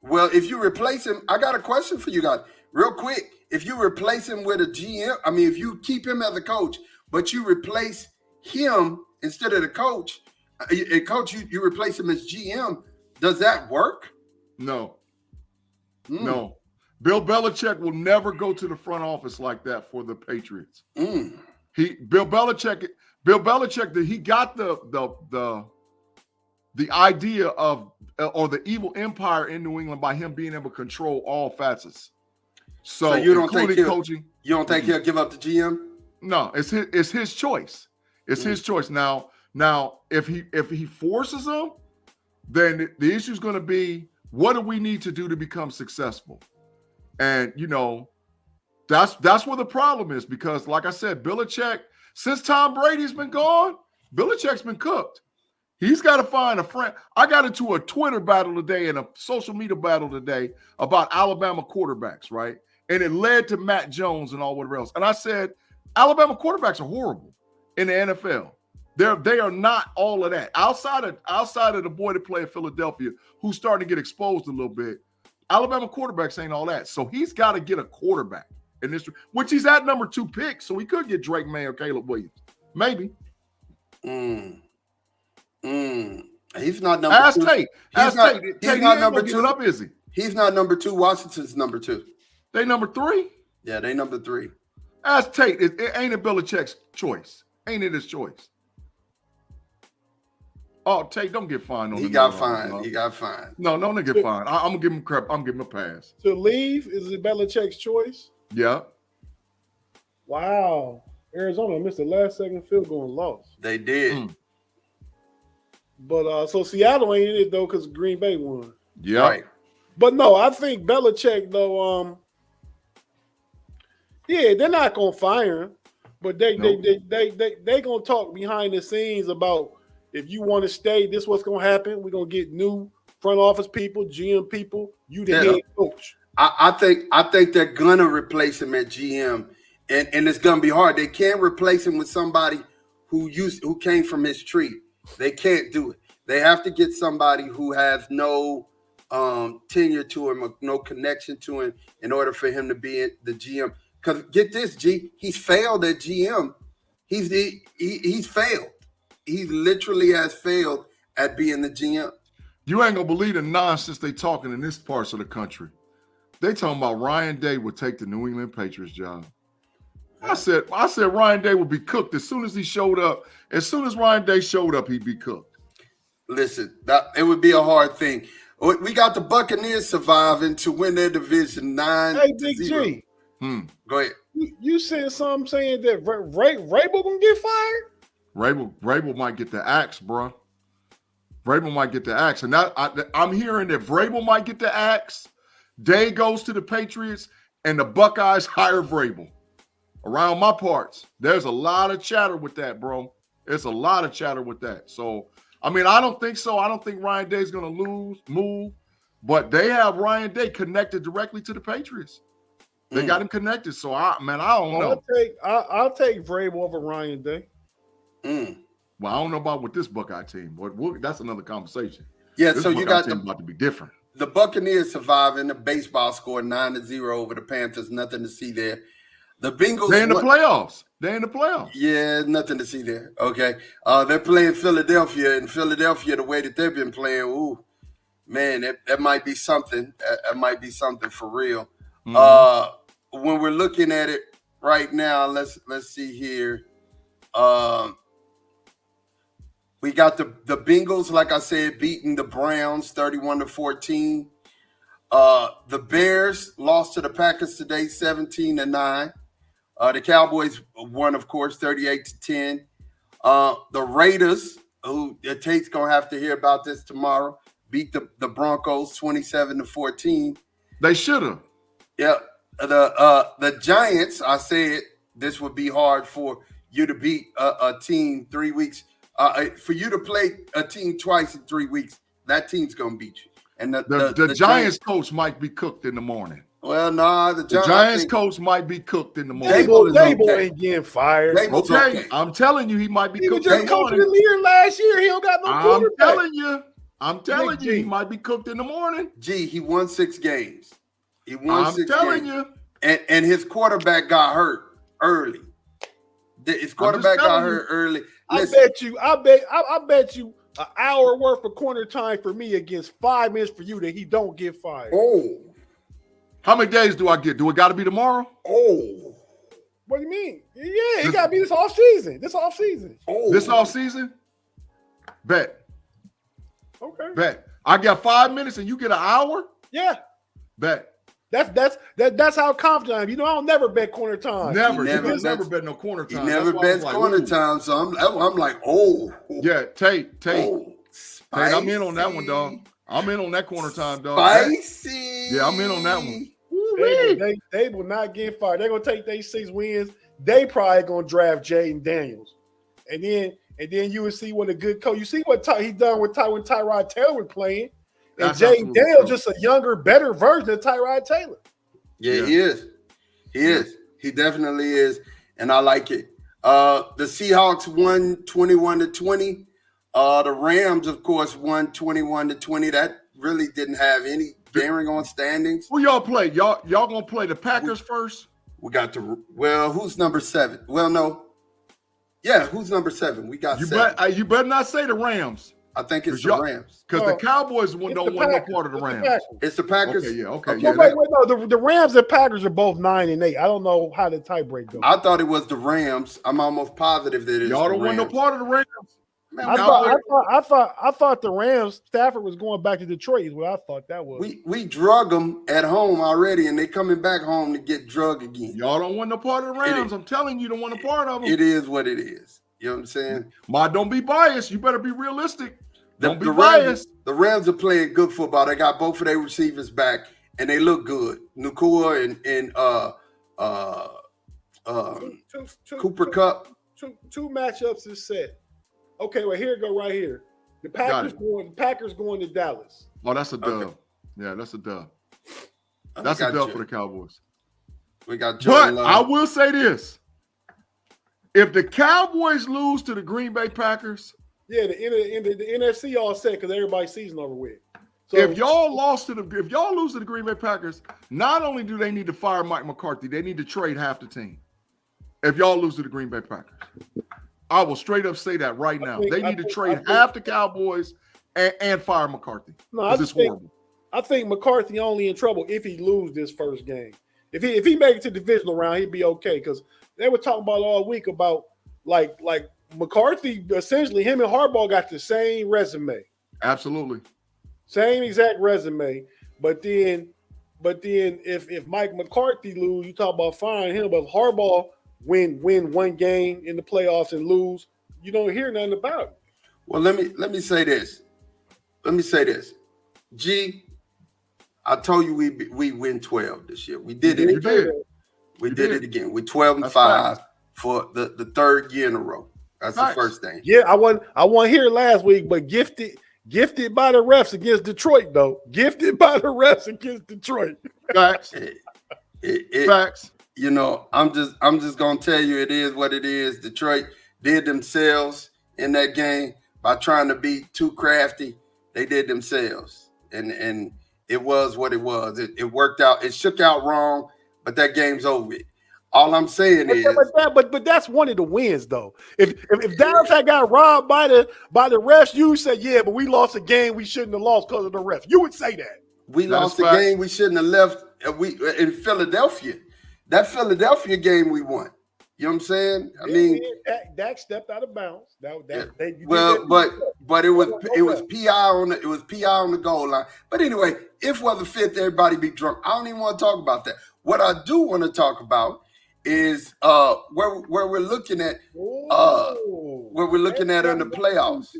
Well, if you replace him, I got a question for you guys, real quick. If you replace him with a GM, I mean, if you keep him as a coach, but you replace him instead of the coach, you replace him as GM, does that work? No. No. Bill Belichick will never go to the front office like that for the Patriots. Bill Belichick, he got the idea of or the evil empire in New England by him being able to control all facets. So you don't think coaching? You don't think he'll give up the GM? No, it's his choice. It's his choice. Now, if he forces him, then the issue is going to be, what do we need to do to become successful? And that's where the problem is, because like I said, Belichick, since Tom Brady's been gone, Belichick's been cooked. He's got to find a friend. I got into a Twitter battle today and a social media battle today about Alabama quarterbacks, right? And it led to Matt Jones and all whatever else. And I said, Alabama quarterbacks are horrible in the NFL. They are not all of that. Outside of the boy that played in Philadelphia, who's starting to get exposed a little bit, Alabama quarterbacks ain't all that. So he's got to get a quarterback. in this, which he's at number 2 pick, so he could get Drake May or Caleb Williams. Maybe. He's not number Ask 2. Tate. He's not number 2. Up, is he? He's not number 2. Washington's number 2. They number 3? Yeah, they number 3. Ask Tate. It ain't a Belichick's choice. Ain't it his choice? Oh, Tate, don't get fined on He got fined. He got fined. No, don't get fined. I'm gonna give him crap. I'm giving him a pass. To leave is it Belichick's choice? Yeah. Wow. Arizona missed the last second field goal and lost. They did. But so Seattle ain't in it though because Green Bay won. Yeah. Right. But no, I think Belichick though. Yeah, they're not gonna fire him, but they gonna talk behind the scenes about if you want to stay, this what's gonna happen. We're gonna get new front office people, GM people. You the head coach. I think they're gonna replace him at GM, and it's gonna be hard. They can't replace him with somebody who came from his tree. They can't do it. They have to get somebody who has no tenure to him, or no connection to him, in order for him to be the GM. Because get this, G, he's failed at GM. He's failed. He literally has failed at being the GM. You ain't gonna believe the nonsense they talking in this parts of the country. They talking about Ryan Day would take the New England Patriots job. I said Ryan Day would be cooked as soon as he showed up. As soon as Ryan Day showed up, he'd be cooked. Listen, it would be a hard thing. We got the Buccaneers surviving to win their division 9-0. Hey, Big G. Go ahead. You said something saying that Vrabel gonna get fired? Vrabel might get the axe, bro. Vrabel might get the axe. And I'm hearing that Vrabel might get the axe. Day goes to the Patriots, and the Buckeyes hire Vrabel. Around my parts, there's a lot of chatter with that, bro. It's a lot of chatter with that. So, I mean, I don't think so. I don't think Ryan Day's going to move. But they have Ryan Day connected directly to the Patriots. They got him connected. So, I don't know. I'll take Vrabel over Ryan Day. Well, I don't know about with this Buckeye team. That's another conversation. Yeah, this so Buckeye you got team about to be different. The Buccaneers surviving. The baseball score 9-0 over the Panthers. Nothing to see there. The Bengals. They're in the playoffs. They're in the playoffs. Yeah, nothing to see there. Okay. They're playing Philadelphia. And Philadelphia, the way that they've been playing, ooh, man, that might be something. That might be something for real. When we're looking at it right now, let's see here. We got the Bengals, like I said, beating the Browns 31-14. The Bears lost to the Packers today, 17-9. The Cowboys won, of course, 38-10. The Raiders, who Tate's gonna have to hear about this tomorrow, beat the Broncos 27-14. They should have. Yeah. The Giants, I said this would be hard for you to beat a team 3 weeks. For you to play a team twice in 3 weeks, that team's gonna beat you. And the Giants coach might be cooked in the morning. Well, no, the Giants coach might be cooked in the morning. Dable ain't getting fired. Okay. I'm telling you, he might be cooked. He was just coaching the year last year. He don't got no quarterback. I'm telling you, he might be cooked in the morning. Gee, he won 6 games. He won 6 games. I'm telling you. And his quarterback got hurt early. His quarterback got hurt early. Listen, I bet you an hour worth of corner time for me against 5 minutes for you that he don't get fired. Oh. How many days do I get? Do it got to be tomorrow? Oh. What do you mean? Yeah, it got to be this off season. Oh. This off season? Bet. Okay. Bet. I got 5 minutes and you get an hour? Yeah. Bet. That's how confident I am. You know, I'll never bet corner time. Never bet no corner time. He never bets corner time, so I'm like, oh. Yeah, Tate. Oh, Tate, I'm in on that one, dog. I'm in on that corner time, dog. Spicy. Yeah, I'm in on that one. They will not get fired. They're gonna take their 6 wins. They probably gonna draft Jaden Daniels, and then you will see what a good coach. You see what he done with when Tyrod Taylor was playing, and Jaden Daniels just a younger, better version of Tyrod Taylor. Yeah, he is. He definitely is, and I like it. The Seahawks won 21-20. The Rams, of course, won 21-20. That really didn't have any bearing on standings. Who y'all play? Y'all gonna play the Packers first? We got who's number 7? Well, no. Yeah, who's number 7? We got 7. You better not say the Rams. I think it's the Rams. Because the Cowboys don't want no part of the Rams. It's the Packers. Okay, yeah, okay. Okay, Yeah, wait, no, the Rams and Packers are both 9-8. I don't know how the tiebreak goes. I thought it was the Rams. I'm almost positive that it's y'all don't the want no Rams. part of the Rams. Man, I thought the Rams, Stafford was going back to Detroit is what I thought that was. we drug them at home already, and they coming back home to get drugged again. Y'all don't want no part of the Rams. I'm telling you, don't want a part of them. It is what it is. You know what I'm saying? Don't be biased. You better be realistic. Don't be the biased. The Rams are playing good football. They got both of their receivers back, and they look good. Nakua and Cooper Kupp. Two matchups is set. Okay, well here it go right here. The Packers going to Dallas. Oh, that's a dub. Okay. Yeah, that's a dub. That's a dub for the Cowboys. We got Jordan Love. I will say this: if the Cowboys lose to the Green Bay Packers, yeah, the NFC all set because everybody's season over with. So if y'all lose to the Green Bay Packers, not only do they need to fire Mike McCarthy, they need to trade half the team. If y'all lose to the Green Bay Packers, I will straight up say that right now. They need to trade half the Cowboys and fire McCarthy. No, it's horrible. I think McCarthy only in trouble if he lose this first game. If he make it to the divisional round, he'd be okay because they were talking about all week about like McCarthy. Essentially, him and Harbaugh got the same resume. Absolutely. Same exact resume, but then if Mike McCarthy lose, you talk about firing him. But if Harbaugh win one game in the playoffs and lose, you don't hear nothing about it. Well, let me say this. G, I told you we win 12 this year. We did it. We did it again. We 12-5 for the third year in a row. That's the first thing. Yeah, I wasn't here last week, but gifted by the refs against Detroit, though. Gifted by the refs against Detroit. Facts. Facts. You know, I'm just gonna tell you it is what it is. Detroit did themselves in that game by trying to be too crafty. They did themselves, and it was what it was. It worked out. It shook out wrong, but that game's over with. All I'm saying is, but that's one of the wins, though. If Dallas had got robbed by the refs, you would say, yeah, but we lost a game we shouldn't have lost because of the refs. You would say that. We lost a game we shouldn't have left. In Philadelphia, that Philadelphia game we won. You know what I'm saying? I mean, Dak stepped out of bounds. But it was PI on the goal line. But anyway, if wasn't fit, everybody be drunk. I don't even want to talk about that. What I do want to talk about is where we're looking at in the playoffs.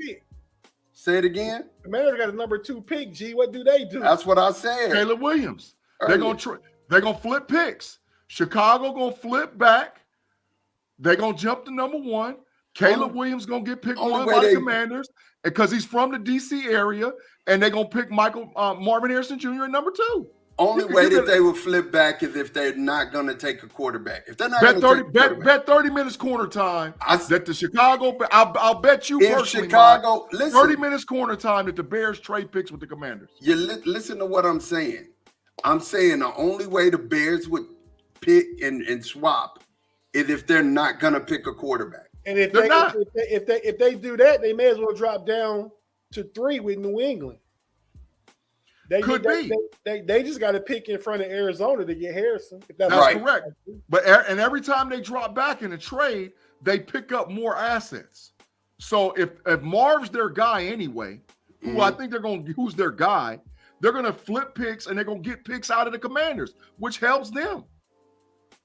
Say it again. The Commanders got a number 2 pick. G, what do they do? That's what I said. Caleb Williams. They're gonna flip picks. Chicago gonna flip back. They're gonna jump to number 1. Caleb Williams gonna get picked one by the Commanders because he's from the DC area, and they're gonna pick Marvin Harrison Jr. at number 2. Only way that they would flip back is if they're not going to take a quarterback. If they're not bet 30 minutes corner time that the Chicago. I'll bet you if personally, Chicago, Mike, listen, 30 minutes corner time that the Bears trade picks with the Commanders. You listen to what I'm saying. I'm saying the only way the Bears would pick and swap is if they're not going to pick a quarterback. And if they do that, they may as well drop down to 3 with New England. They just got to pick in front of Arizona to get Harrison. That's right. Correct. But every time they drop back in a trade, they pick up more assets. So if Marv's their guy anyway, who I think who's their guy, they're going to flip picks and they're going to get picks out of the Commanders, which helps them,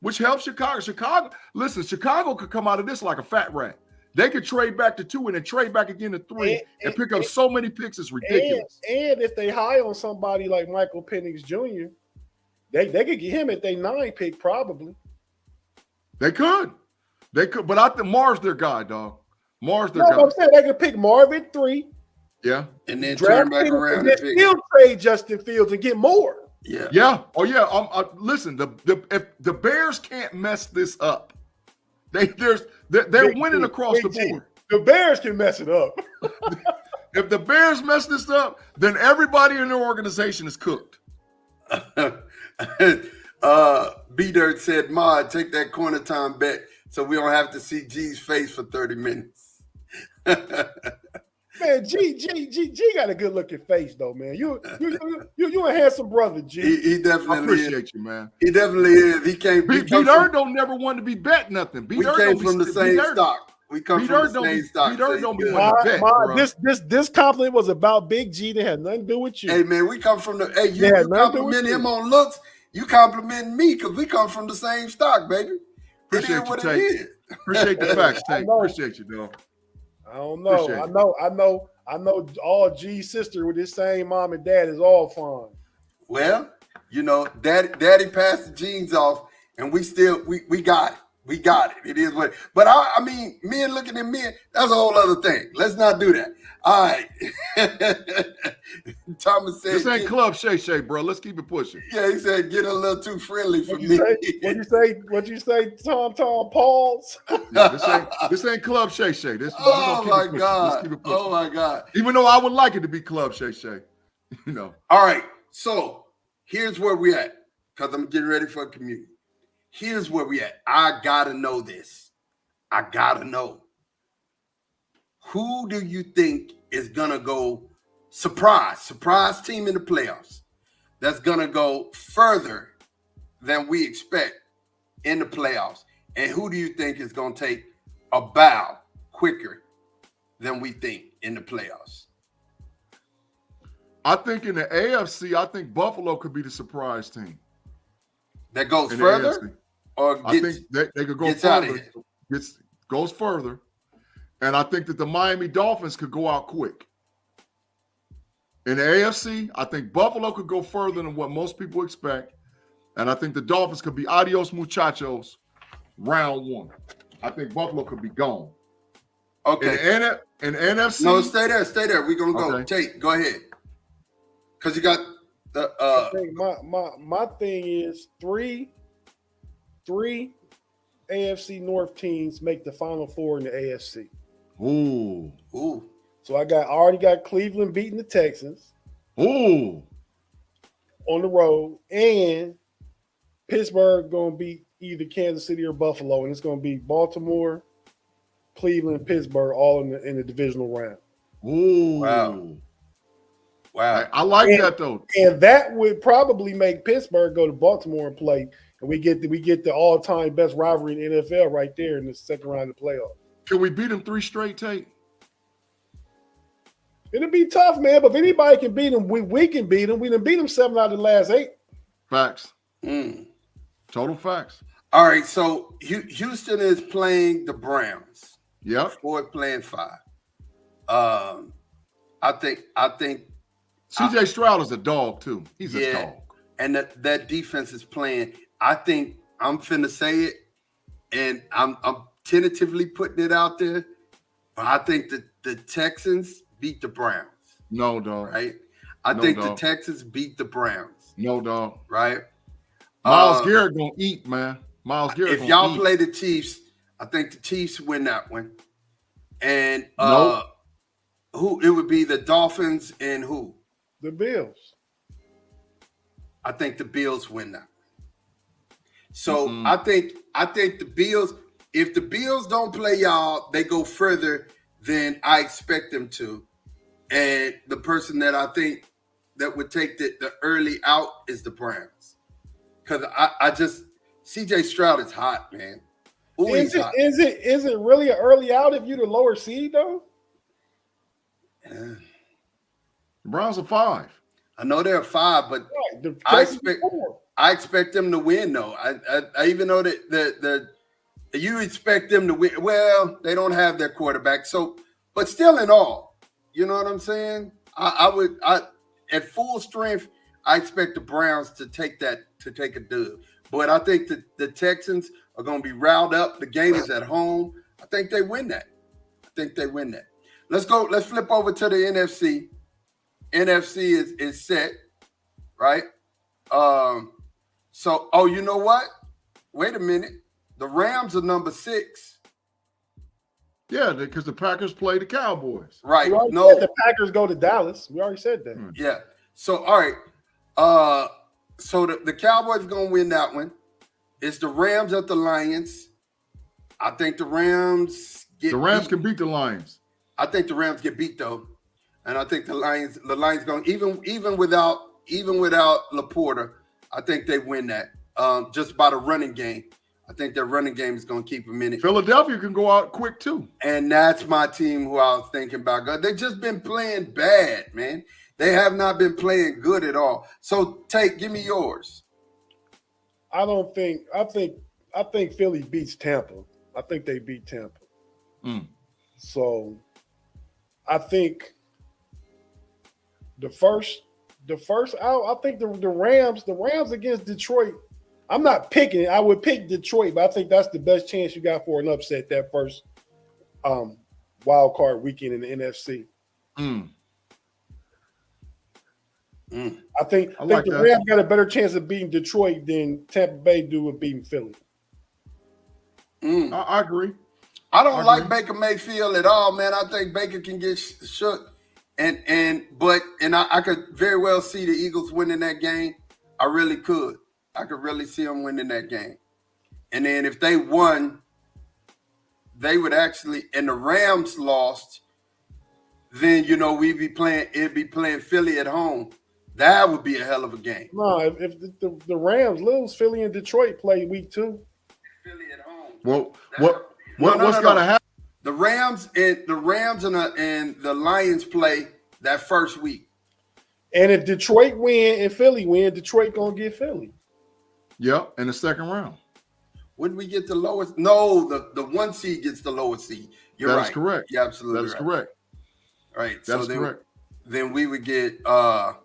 which helps Chicago. Listen, Chicago could come out of this like a fat rat. They could trade back to 2 and then trade back again to 3 and pick up so many picks. It's ridiculous. And if they high on somebody like Michael Penix Jr., they could get him at their 9 pick probably. They could. But I think Marv's their guy, dog. Marv's their guy. I'm saying they could pick Marv at 3. Yeah. And then turn back around and still trade Justin Fields and get more. Yeah. Yeah. Oh, yeah. Listen, if the Bears can't mess this up, they're winning across the board. The Bears can mess it up. If the Bears mess this up, then everybody in their organization is cooked. B Dirt said, "Ma, take that corner time bet so we don't have to see G's face for 30 minutes." Man, G got a good looking face though, man. You a handsome brother, G. He I definitely appreciate is. you, man. He definitely is. He came. B Dirt don't never want to be bet nothing. We came from the same stock. We come from the same stock. B Dirt don't be Ma, want to bet. this compliment was about Big G. That had nothing to do with you. Hey man, we come from the. Hey, you compliment him on looks. You compliment me because we come from the same stock, baby. Appreciate you, it Tate. is. Appreciate the facts, Tate. Appreciate you, dog. I don't know. I know all G's sister with his same mom and dad is all fine. Well, you know, daddy passed the genes off, and we got it. We got it. It is what. But I mean, men looking at men, that's a whole other thing. Let's not do that. All right. Thomas said, "This ain't Club Shay Shay, bro. Let's keep it pushing." Yeah, he said, "Get a little too friendly for me." What'd you say? Tom Pauls. Yeah, this ain't Club Shay Shay. Oh my God. Oh my God. Even though I would like it to be Club Shay Shay, you know. All right. So here's where we at, because I'm getting ready for a community. Here's where we at. I gotta know this. I gotta know. Who do you think is gonna go surprise team in the playoffs that's gonna go further than we expect in the playoffs? And who do you think is gonna take a bow quicker than we think in the playoffs? I think in the AFC, I think Buffalo could be the surprise team. That goes further? Or I think they could go further. Goes further. And I think that the Miami Dolphins could go out quick. In the AFC, I think Buffalo could go further than what most people expect. And I think the Dolphins could be adios muchachos round one. I think Buffalo could be gone. Okay. In NFC. No, stay there. We're going to go. Okay. Tate, go ahead. Because you got the I think my thing is three AFC North teams make the Final Four in the AFC. Ooh. So I already got Cleveland beating the Texans. Ooh. On the road, and Pittsburgh gonna beat either Kansas City or Buffalo, and it's gonna be Baltimore, Cleveland, and Pittsburgh all in the divisional round. Ooh. Wow. I like that though. And that would probably make Pittsburgh go to Baltimore and play, and we get the all-time best rivalry in the NFL right there in the second round of the playoffs. Can we beat them 3 straight, Tate? It'll be tough, man. But if anybody can beat them, we can beat them. We done beat them 7 out of the last 8. Facts. Total facts. All right. So Houston is playing the Browns. Yep. Ford playing 5. I think CJ Stroud is a dog too. He's a dog. And that defense is playing. I think I'm finna say it, and I'm tentatively putting it out there. But I think that the Texans beat the Browns. No, dog. Right? I think the Texans beat the Browns. No, dog. Right? Myles Garrett gonna eat, man. Myles Garrett. If y'all play the Chiefs, I think the Chiefs win that one. And who it would be the Dolphins and who? The Bills. I think the Bills win that. So I think the Bills, if the Bills don't play y'all, they go further than I expect them to. And the person that I think that would take the early out is the Browns. Because I just CJ Stroud is hot, man. Ooh, is it really an early out if you're the lower seed though? The Browns are 5. I know they're 5, but I expect them to win though. I even know that you expect them to win. Well, they don't have their quarterback, so but still in all, you know what I'm saying? I at full strength, I expect the Browns to take a dub. But I think that the Texans are going to be riled up. The game is at home. I think they win that. Let's go. Let's flip over to the NFC. NFC is set, right? So, you know what? Wait a minute. The Rams are number 6. Yeah, because the Packers play the Cowboys. Right. No, the Packers go to Dallas. We already said that. Yeah. So, all right. So the Cowboys gonna win that one. It's the Rams at the Lions. I think the Rams get The Rams beat. can beat the Lions. I think the Rams get beat though, and I think the Lions going even without Laporta, I think they win that just by the running game. I think their running game is going to keep them in it. Philadelphia can go out quick too, and that's my team who I was thinking about. They've just been playing bad, man. They have not been playing good at all. So give me yours. I think Philly beats Tampa. I think they beat Tampa. So I think the first out, I think the Rams against Detroit. I'm not picking it. I would pick Detroit, but I think that's the best chance you got for an upset that first wild card weekend in the NFC. I think the Rams got a better chance of beating Detroit than Tampa Bay do with beating Philly. I agree. I don't like Baker Mayfield at all, man. I think Baker can get shook, and I could very well see the Eagles winning that game. I really could. I could really see them winning that game. And then if they won, they would actually, and the Rams lost, then it'd be playing Philly at home. That would be a hell of a game. No, if the Rams lose, Philly and Detroit play week 2. Philly at home. Well, what's got to happen? The Rams and the Lions play that first week. And if Detroit win and Philly win, Detroit gonna get Philly. Yep, in the second round. Wouldn't we get the lowest? No, the 1 seed gets the lowest seed. You're right. That's correct. You're absolutely right. That is correct. Right. That's correct. Then we would get 1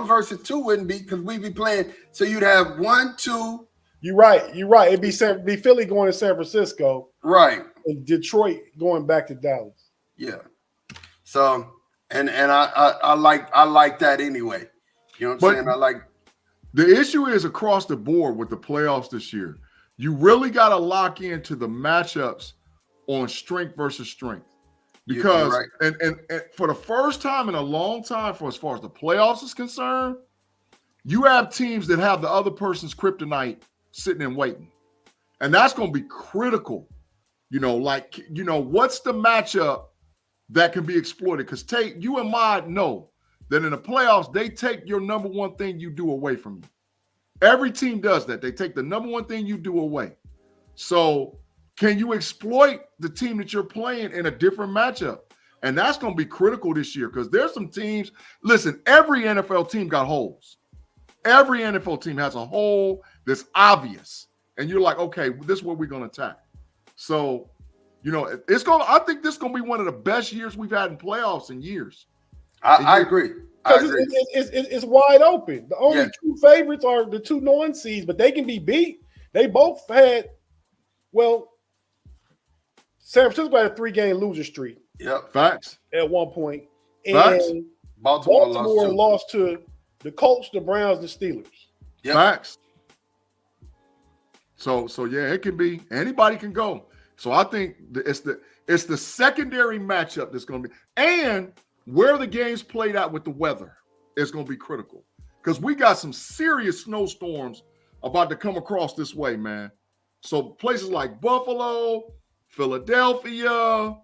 versus 2 wouldn't be, because we'd be playing. So you'd have 1, 2. You're right. It'd be Philly going to San Francisco. Right. And Detroit going back to Dallas. Yeah. So and I like that anyway. You know what I'm saying? I like. The issue is across the board with the playoffs this year. You really got to lock into the matchups on strength versus strength, because and for the first time in a long time, for as far as the playoffs is concerned, you have teams that have the other person's kryptonite sitting and waiting, and that's going to be critical. What's the matchup that can be exploited? Because Tate, you and Mod know that in the playoffs, they take your number one thing you do away from you. Every team does that. They take the number one thing you do away. So can you exploit the team that you're playing in a different matchup? And that's going to be critical this year, because there's some teams. Listen, every NFL team got holes. Every NFL team has a hole that's obvious. And you're like, okay, this is what we're going to attack. So, I think this is going to be one of the best years we've had in playoffs in years. I agree. Because it's wide open. The only two favorites are the 2 non-seeds, but they can be beat. They both had, San Francisco had a 3-game loser streak. Yep. Facts. At one point. Facts. And Baltimore lost to the Colts, the Browns, the Steelers. Yep. Facts. So yeah, it can be, anybody can go. So I think it's the secondary matchup that's going to be, and where the game's played out with the weather is going to be critical, because we got some serious snowstorms about to come across this way, man. So places like Buffalo, Philadelphia,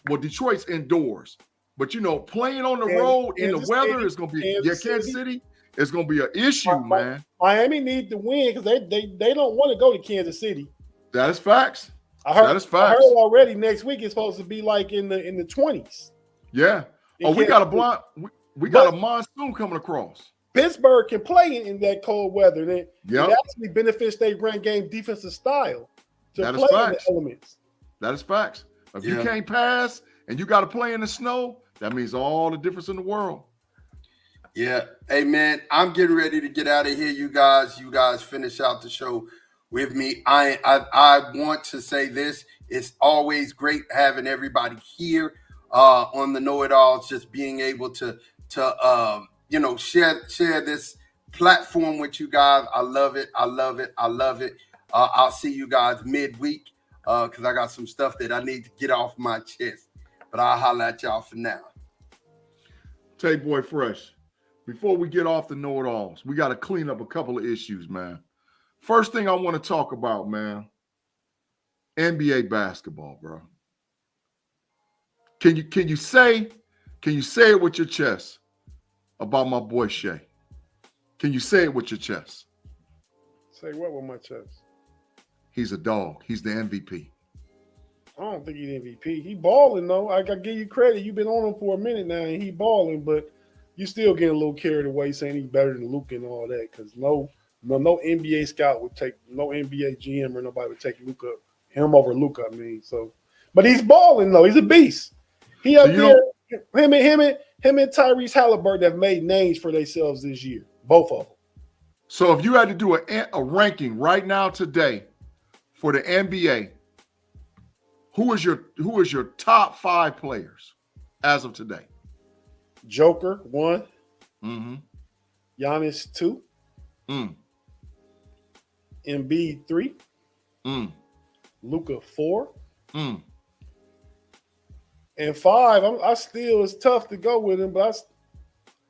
Detroit's indoors, but playing on the road in the weather is going to be Kansas City is going to be an issue, man. Miami need to win because they don't want to go to Kansas City. That is facts. I heard already next week it's supposed to be like in the 20s. Yeah. We got a monsoon coming across. Pittsburgh can play in that cold weather. It actually benefits their run game defensive style to play in the elements. That is facts. If you can't pass and you got to play in the snow, that means all the difference in the world. Yeah. Hey, man, I'm getting ready to get out of here. You guys finish out the show with me. I want to say this. It's always great having everybody here on the KnoItAllz, just being able to share this platform with you guys. I love it. I'll see you guys midweek because I got some stuff that I need to get off my chest. But I'll holler at y'all for now. Tay Boy Fresh. before we get off the know-it-alls, we got to clean up a couple of issues, man. First thing I want to talk about, man, NBA basketball, bro. Can you say it with your chest about my boy Shea? Can you say it with your chest? Say what with my chest? He's a dog. He's the MVP. I don't think he's MVP. He balling though. I gotta give you credit. You've been on him for a minute now, and he balling, but you still getting a little carried away saying he's better than Luka and all that. Because no NBA scout would take, no NBA GM or nobody would take him over Luka. I mean, so, but he's balling though. He's a beast. He up there. Him and Tyrese Halliburton have made names for themselves this year. Both of them. So if you had to do a ranking right now today for the NBA, who is your top 5 players as of today? Joker 1. Mm-hmm. Giannis 2. Embiid 3. Luka 4. And 5, I still, it's tough to go with him, but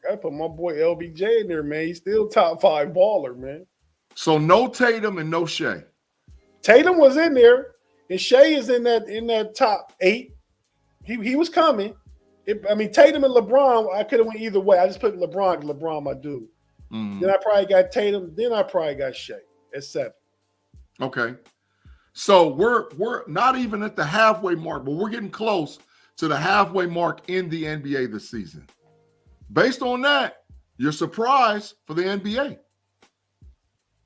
I put my boy LBJ in there, man. He's still top 5 baller, man. So no Tatum and no Shea. Tatum was in there, and Shea is in that top 8. He was coming. Tatum and LeBron, I could have went either way. I just put LeBron because LeBron my dude. Then I probably got Tatum. Then I probably got Shea at 7. Okay. So we're not even at the halfway mark, but we're getting close to the halfway mark in the NBA this season. Based on that, you're surprised for the NBA.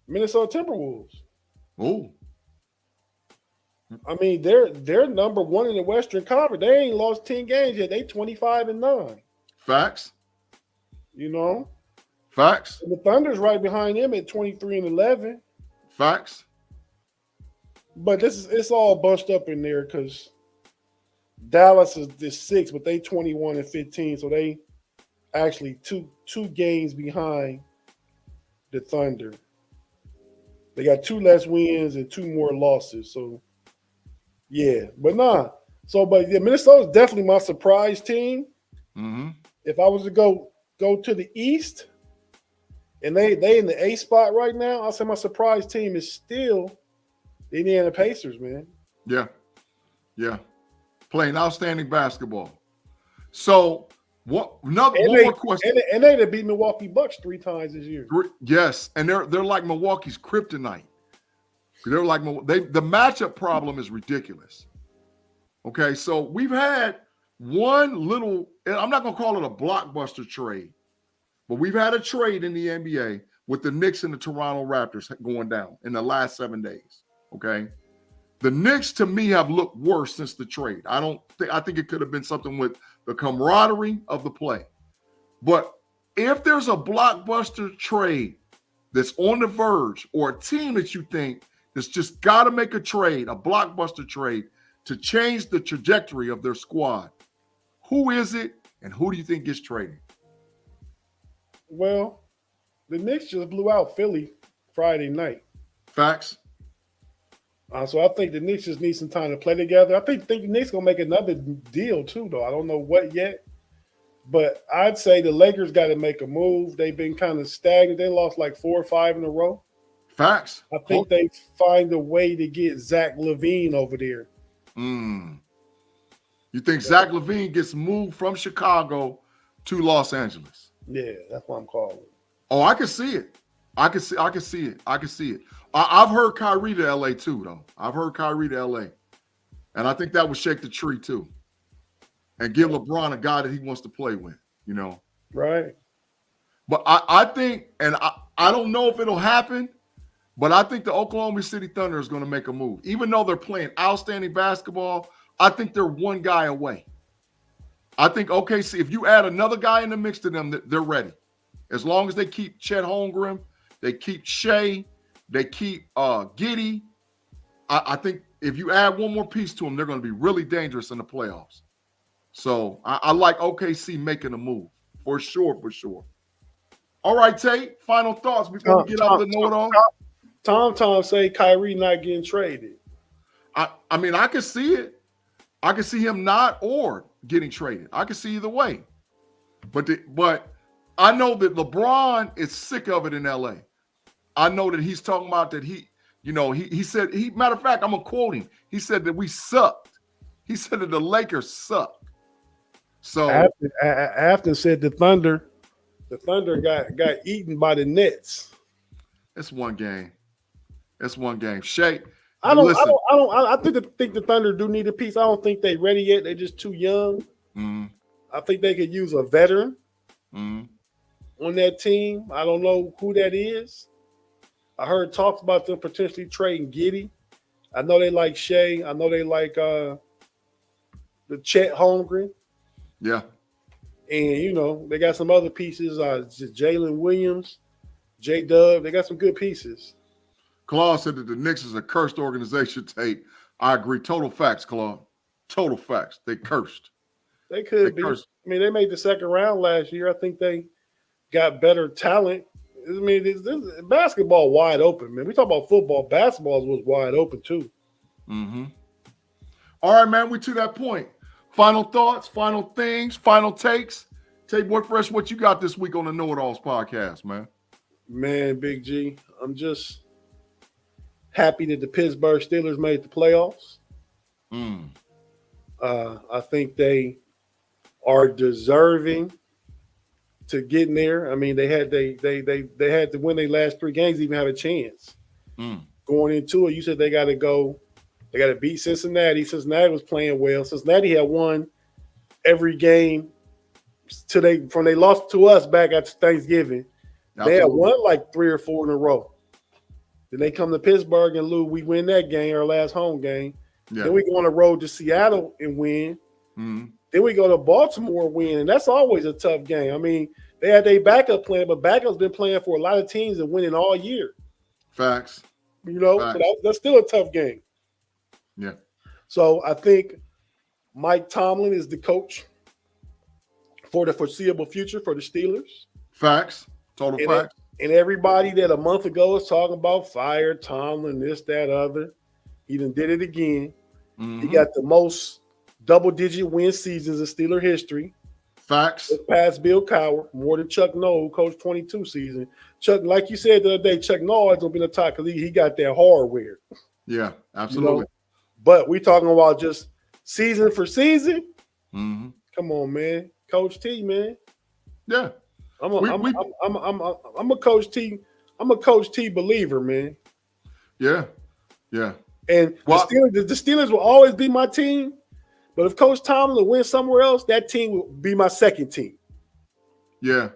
Minnesota Timberwolves. Oh. I mean, they're number 1 in the Western Conference. They ain't lost 10 games yet. They 25-9. Facts. You know? Facts. And the Thunder's right behind them at 23-11. Facts. But it's all bunched up in there because Dallas is 6, but they 21-15, so they actually two games behind the Thunder. They got 2 less wins and 2 more losses. So yeah, but nah. So but yeah, Minnesota's definitely my surprise team. Mm-hmm. If I was to go to the East, and they in the A spot right now, I'll say my surprise team is still the Indiana Pacers, man. Yeah. Yeah. Playing outstanding basketball. So one more question. And they beat Milwaukee Bucks 3 times this year. Yes, and they're like Milwaukee's kryptonite. They're like the matchup problem is ridiculous. Okay, so we've had one little, I'm not going to call it a blockbuster trade, but we've had a trade in the NBA with the Knicks and the Toronto Raptors going down in the last 7 days. Okay, the Knicks to me have looked worse since the trade. I think it could have been something with the camaraderie of the play. But if there's a blockbuster trade that's on the verge, or a team that you think that's just got to make a trade, a blockbuster trade to change the trajectory of their squad, who is it and who do you think gets traded? Well, the Knicks just blew out Philly Friday night. Facts. So I think the Knicks just need some time to play together. I think the Knicks going to make another deal too, though. I don't know what yet. But I'd say the Lakers got to make a move. They've been kind of stagnant. They lost like 4 or 5 in a row. Facts. I think they find a way to get Zach LaVine over there. You think Zach LaVine gets moved from Chicago to Los Angeles? Yeah, that's what I'm calling. Oh, I can see it. I can see it. I've heard Kyrie to LA too, though. I've heard Kyrie to LA. And I think that would shake the tree too. And give LeBron a guy that he wants to play with, you know. Right. But I think, and I don't know if it'll happen, but I think the Oklahoma City Thunder is going to make a move. Even though they're playing outstanding basketball, I think they're one guy away. I think OKC, if you add another guy in the mix to them, they're ready. As long as they keep Chet Holmgren, they keep Shea, they keep Giddey. I think if you add one more piece to them, they're going to be really dangerous in the playoffs. So I like OKC making a move for sure. All right, Tate, final thoughts before we get out the know-it-all. Tom say Kyrie not getting traded. I mean, I can see it. I can see him not or getting traded. I can see either way. But I know that LeBron is sick of it in LA. I know that he's talking about that he said, matter of fact, I'm going to quote him. He said that we sucked. He said that the Lakers suck. So Afton said the Thunder got eaten by the Nets. it's one game. It's one game. Shay, I think the Thunder do need a piece. I don't think they're ready yet. They're just too young. Mm-hmm. I think they could use a veteran Mm-hmm. on that team. I don't know who that is. I heard talks about them potentially trading Giddey. I know they like Shea. I know they like the Chet Holmgren. Yeah. And, they got some other pieces. Jalen Williams, J-Dub. They got some good pieces. Claude said that the Knicks is a cursed organization, Tate. I agree. Total facts, Claude. Total facts. They cursed. They could be. Cursed. I mean, they made the second round last year. I think they got better talent. I mean, this basketball wide open, man. We talk about football. Basketball was wide open, too. Mm-hmm. All right, man. We to that point. Final thoughts, final things, final takes. Tate Boy Fresh, what you got this week on the KnoItAllz podcast, man? Man, Big G, I'm just happy that the Pittsburgh Steelers made the playoffs. I think they are deserving to get in there. I mean, they had to win their last 3 games to even have a chance. Going into it, you said they got to go. They got to beat Cincinnati. Cincinnati was playing well. Cincinnati had won every game from they lost to us back at Thanksgiving. Absolutely. They had won like 3 or 4 in a row. Then they come to Pittsburgh and lose. We win that game, our last home game. Yeah. Then we go on the road to Seattle and win. Mm-hmm. Then we go to Baltimore and win. And that's always a tough game. I mean, they had their backup playing, but backup's been playing for a lot of teams and winning all year. Facts. So that's still a tough game. Yeah. So I think Mike Tomlin is the coach for the foreseeable future for the Steelers. Facts. Total facts. And everybody that a month ago was talking about fire Tomlin, this, that, other, he done did it again. Mm-hmm. He got the most double-digit win seasons in Steeler history. Facts. Just past Bill Cowher, more than Chuck Noll, who coached 22 season. Chuck, like you said the other day, Chuck Noll is going to be the top because he got that hardware. Yeah, absolutely. But we talking about just season for season. Mm-hmm. Come on, man, Coach T, man. Yeah, I'm a Coach T. I'm a Coach T believer, man. Yeah, yeah. And the Steelers will always be my team. But if Coach Tomlin wins somewhere else, that team will be my second team. Yeah.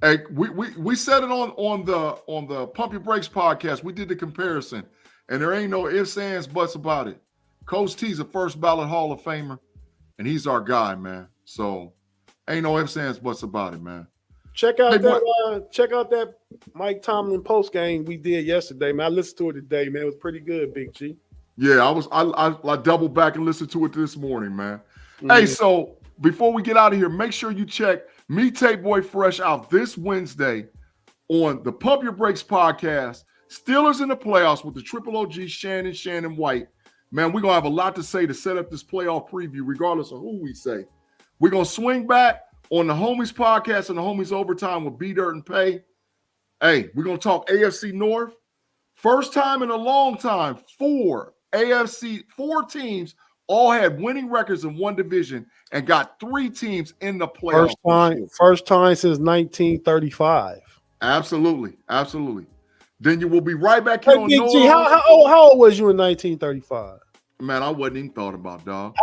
Hey, we said it on the Pump Your Brakes podcast. We did the comparison, and there ain't no ifs, ands, buts about it. Coach T's a first ballot Hall of Famer, and he's our guy, man. So ain't no ifs, ands, buts about it, man. Check out that Mike Tomlin post game we did yesterday, man. I listened to it today, man. It was pretty good, Big G. Yeah, I doubled back and listened to it this morning, man. Mm-hmm. Hey, so before we get out of here, make sure you check me, Tate Boy Fresh, out this Wednesday on the Pump Your Brakes podcast. Steelers in the playoffs with the Triple OG Shannon White. Man, we're going to have a lot to say to set up this playoff preview, regardless of who we say. We're going to swing back on the Homies podcast and the Homies Overtime with B Dirt and Pay. Hey, we're going to talk AFC North. First time in a long time, 4 teams all had winning records in one division and got 3 teams in the playoffs. First time since 1935. Absolutely. Then you will be right back here on Big G, how old was you in 1935? Man, I wasn't even thought about, dog.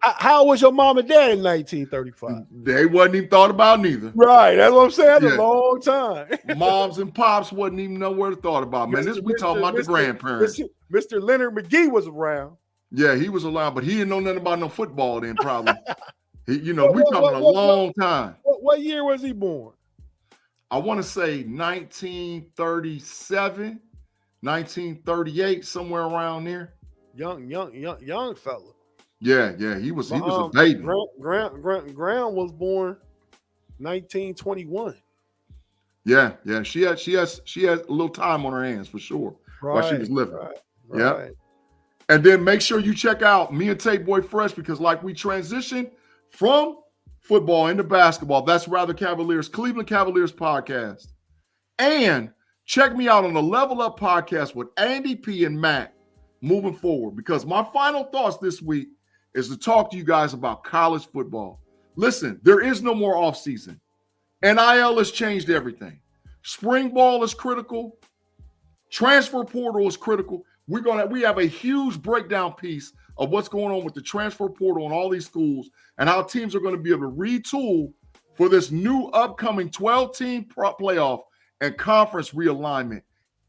How was your mom and dad in 1935? They wasn't even thought about neither. Right, that's what I'm saying. That's a long time. Moms and pops wasn't even nowhere to thought about. Man, we talking about the grandparents. Mr. Leonard McGee was around. Yeah, he was around, but he didn't know nothing about no football then, probably. We talking a long time. What year was he born? I want to say 1937, 1938, somewhere around there. Young fella. Yeah, he was a baby. Graham was born 1921. Yeah, she had a little time on her hands for sure while she was living. Right. Yeah, and then make sure you check out me and Tate Boy Fresh, because like we transition from football into basketball. That's Rather Cavaliers, Cleveland Cavaliers podcast. And check me out on the Level Up podcast with Andy P and Matt moving forward, because my final thoughts this week is to talk to you guys about college football. Listen, there is no more offseason. NIL has changed everything. Spring ball is critical. Transfer portal is critical. We have a huge breakdown piece of what's going on with the transfer portal in all these schools and how teams are going to be able to retool for this new upcoming 12-team playoff and conference realignment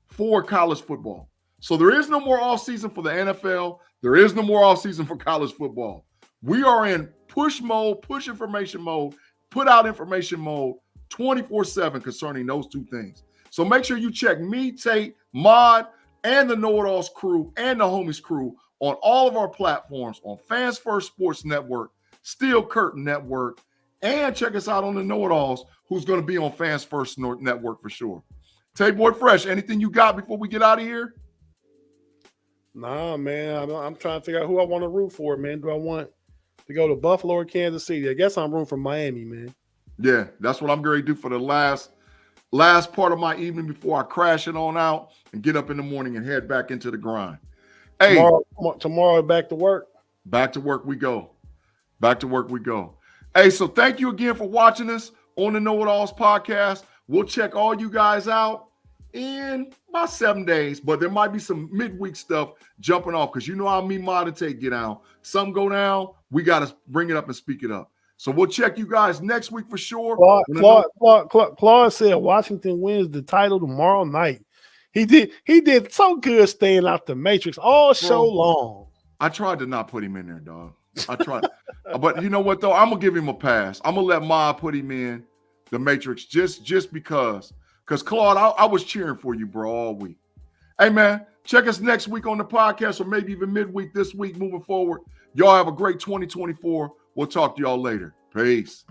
for college football. So there is no more offseason for the NFL. There is no more offseason for college football. We are in push mode, push information mode, put out information mode 24/7 concerning those two things. So make sure you check me, Tate, Mod, and the KnoItAllz crew and the Homies crew on all of our platforms on Fans First Sports Network, Steel Curtain Network, and check us out on the KnoItAllz, who's going to be on Fans First Network for sure. Tate Boy Fresh, anything you got before we get out of here? Nah, man. I'm trying to figure out who I want to root for, man. Do I want to go to Buffalo or Kansas City? I guess I'm rooting for Miami, man. Yeah, that's what I'm going to do for the last part of my evening before I crash it on out and get up in the morning and head back into the grind. Hey, tomorrow back to work. Back to work we go. Back to work we go. Hey, so thank you again for watching us on the KnoItAllz podcast. We'll check all you guys out in about 7 days, but there might be some midweek stuff jumping off because you know how me, Mod, and Tate get down. Some go down, we got to bring it up and speak it up. So we'll check you guys next week for sure. Claude said Washington wins the title tomorrow night. He did so good staying out the Matrix all show long. I tried to not put him in there, dog. I tried. But you know what, though? I'm going to give him a pass. I'm going to let Ma put him in the Matrix just because. Because, Claude, I was cheering for you, bro, all week. Hey, man, check us next week on the podcast or maybe even midweek this week moving forward. Y'all have a great 2024. We'll talk to y'all later. Peace.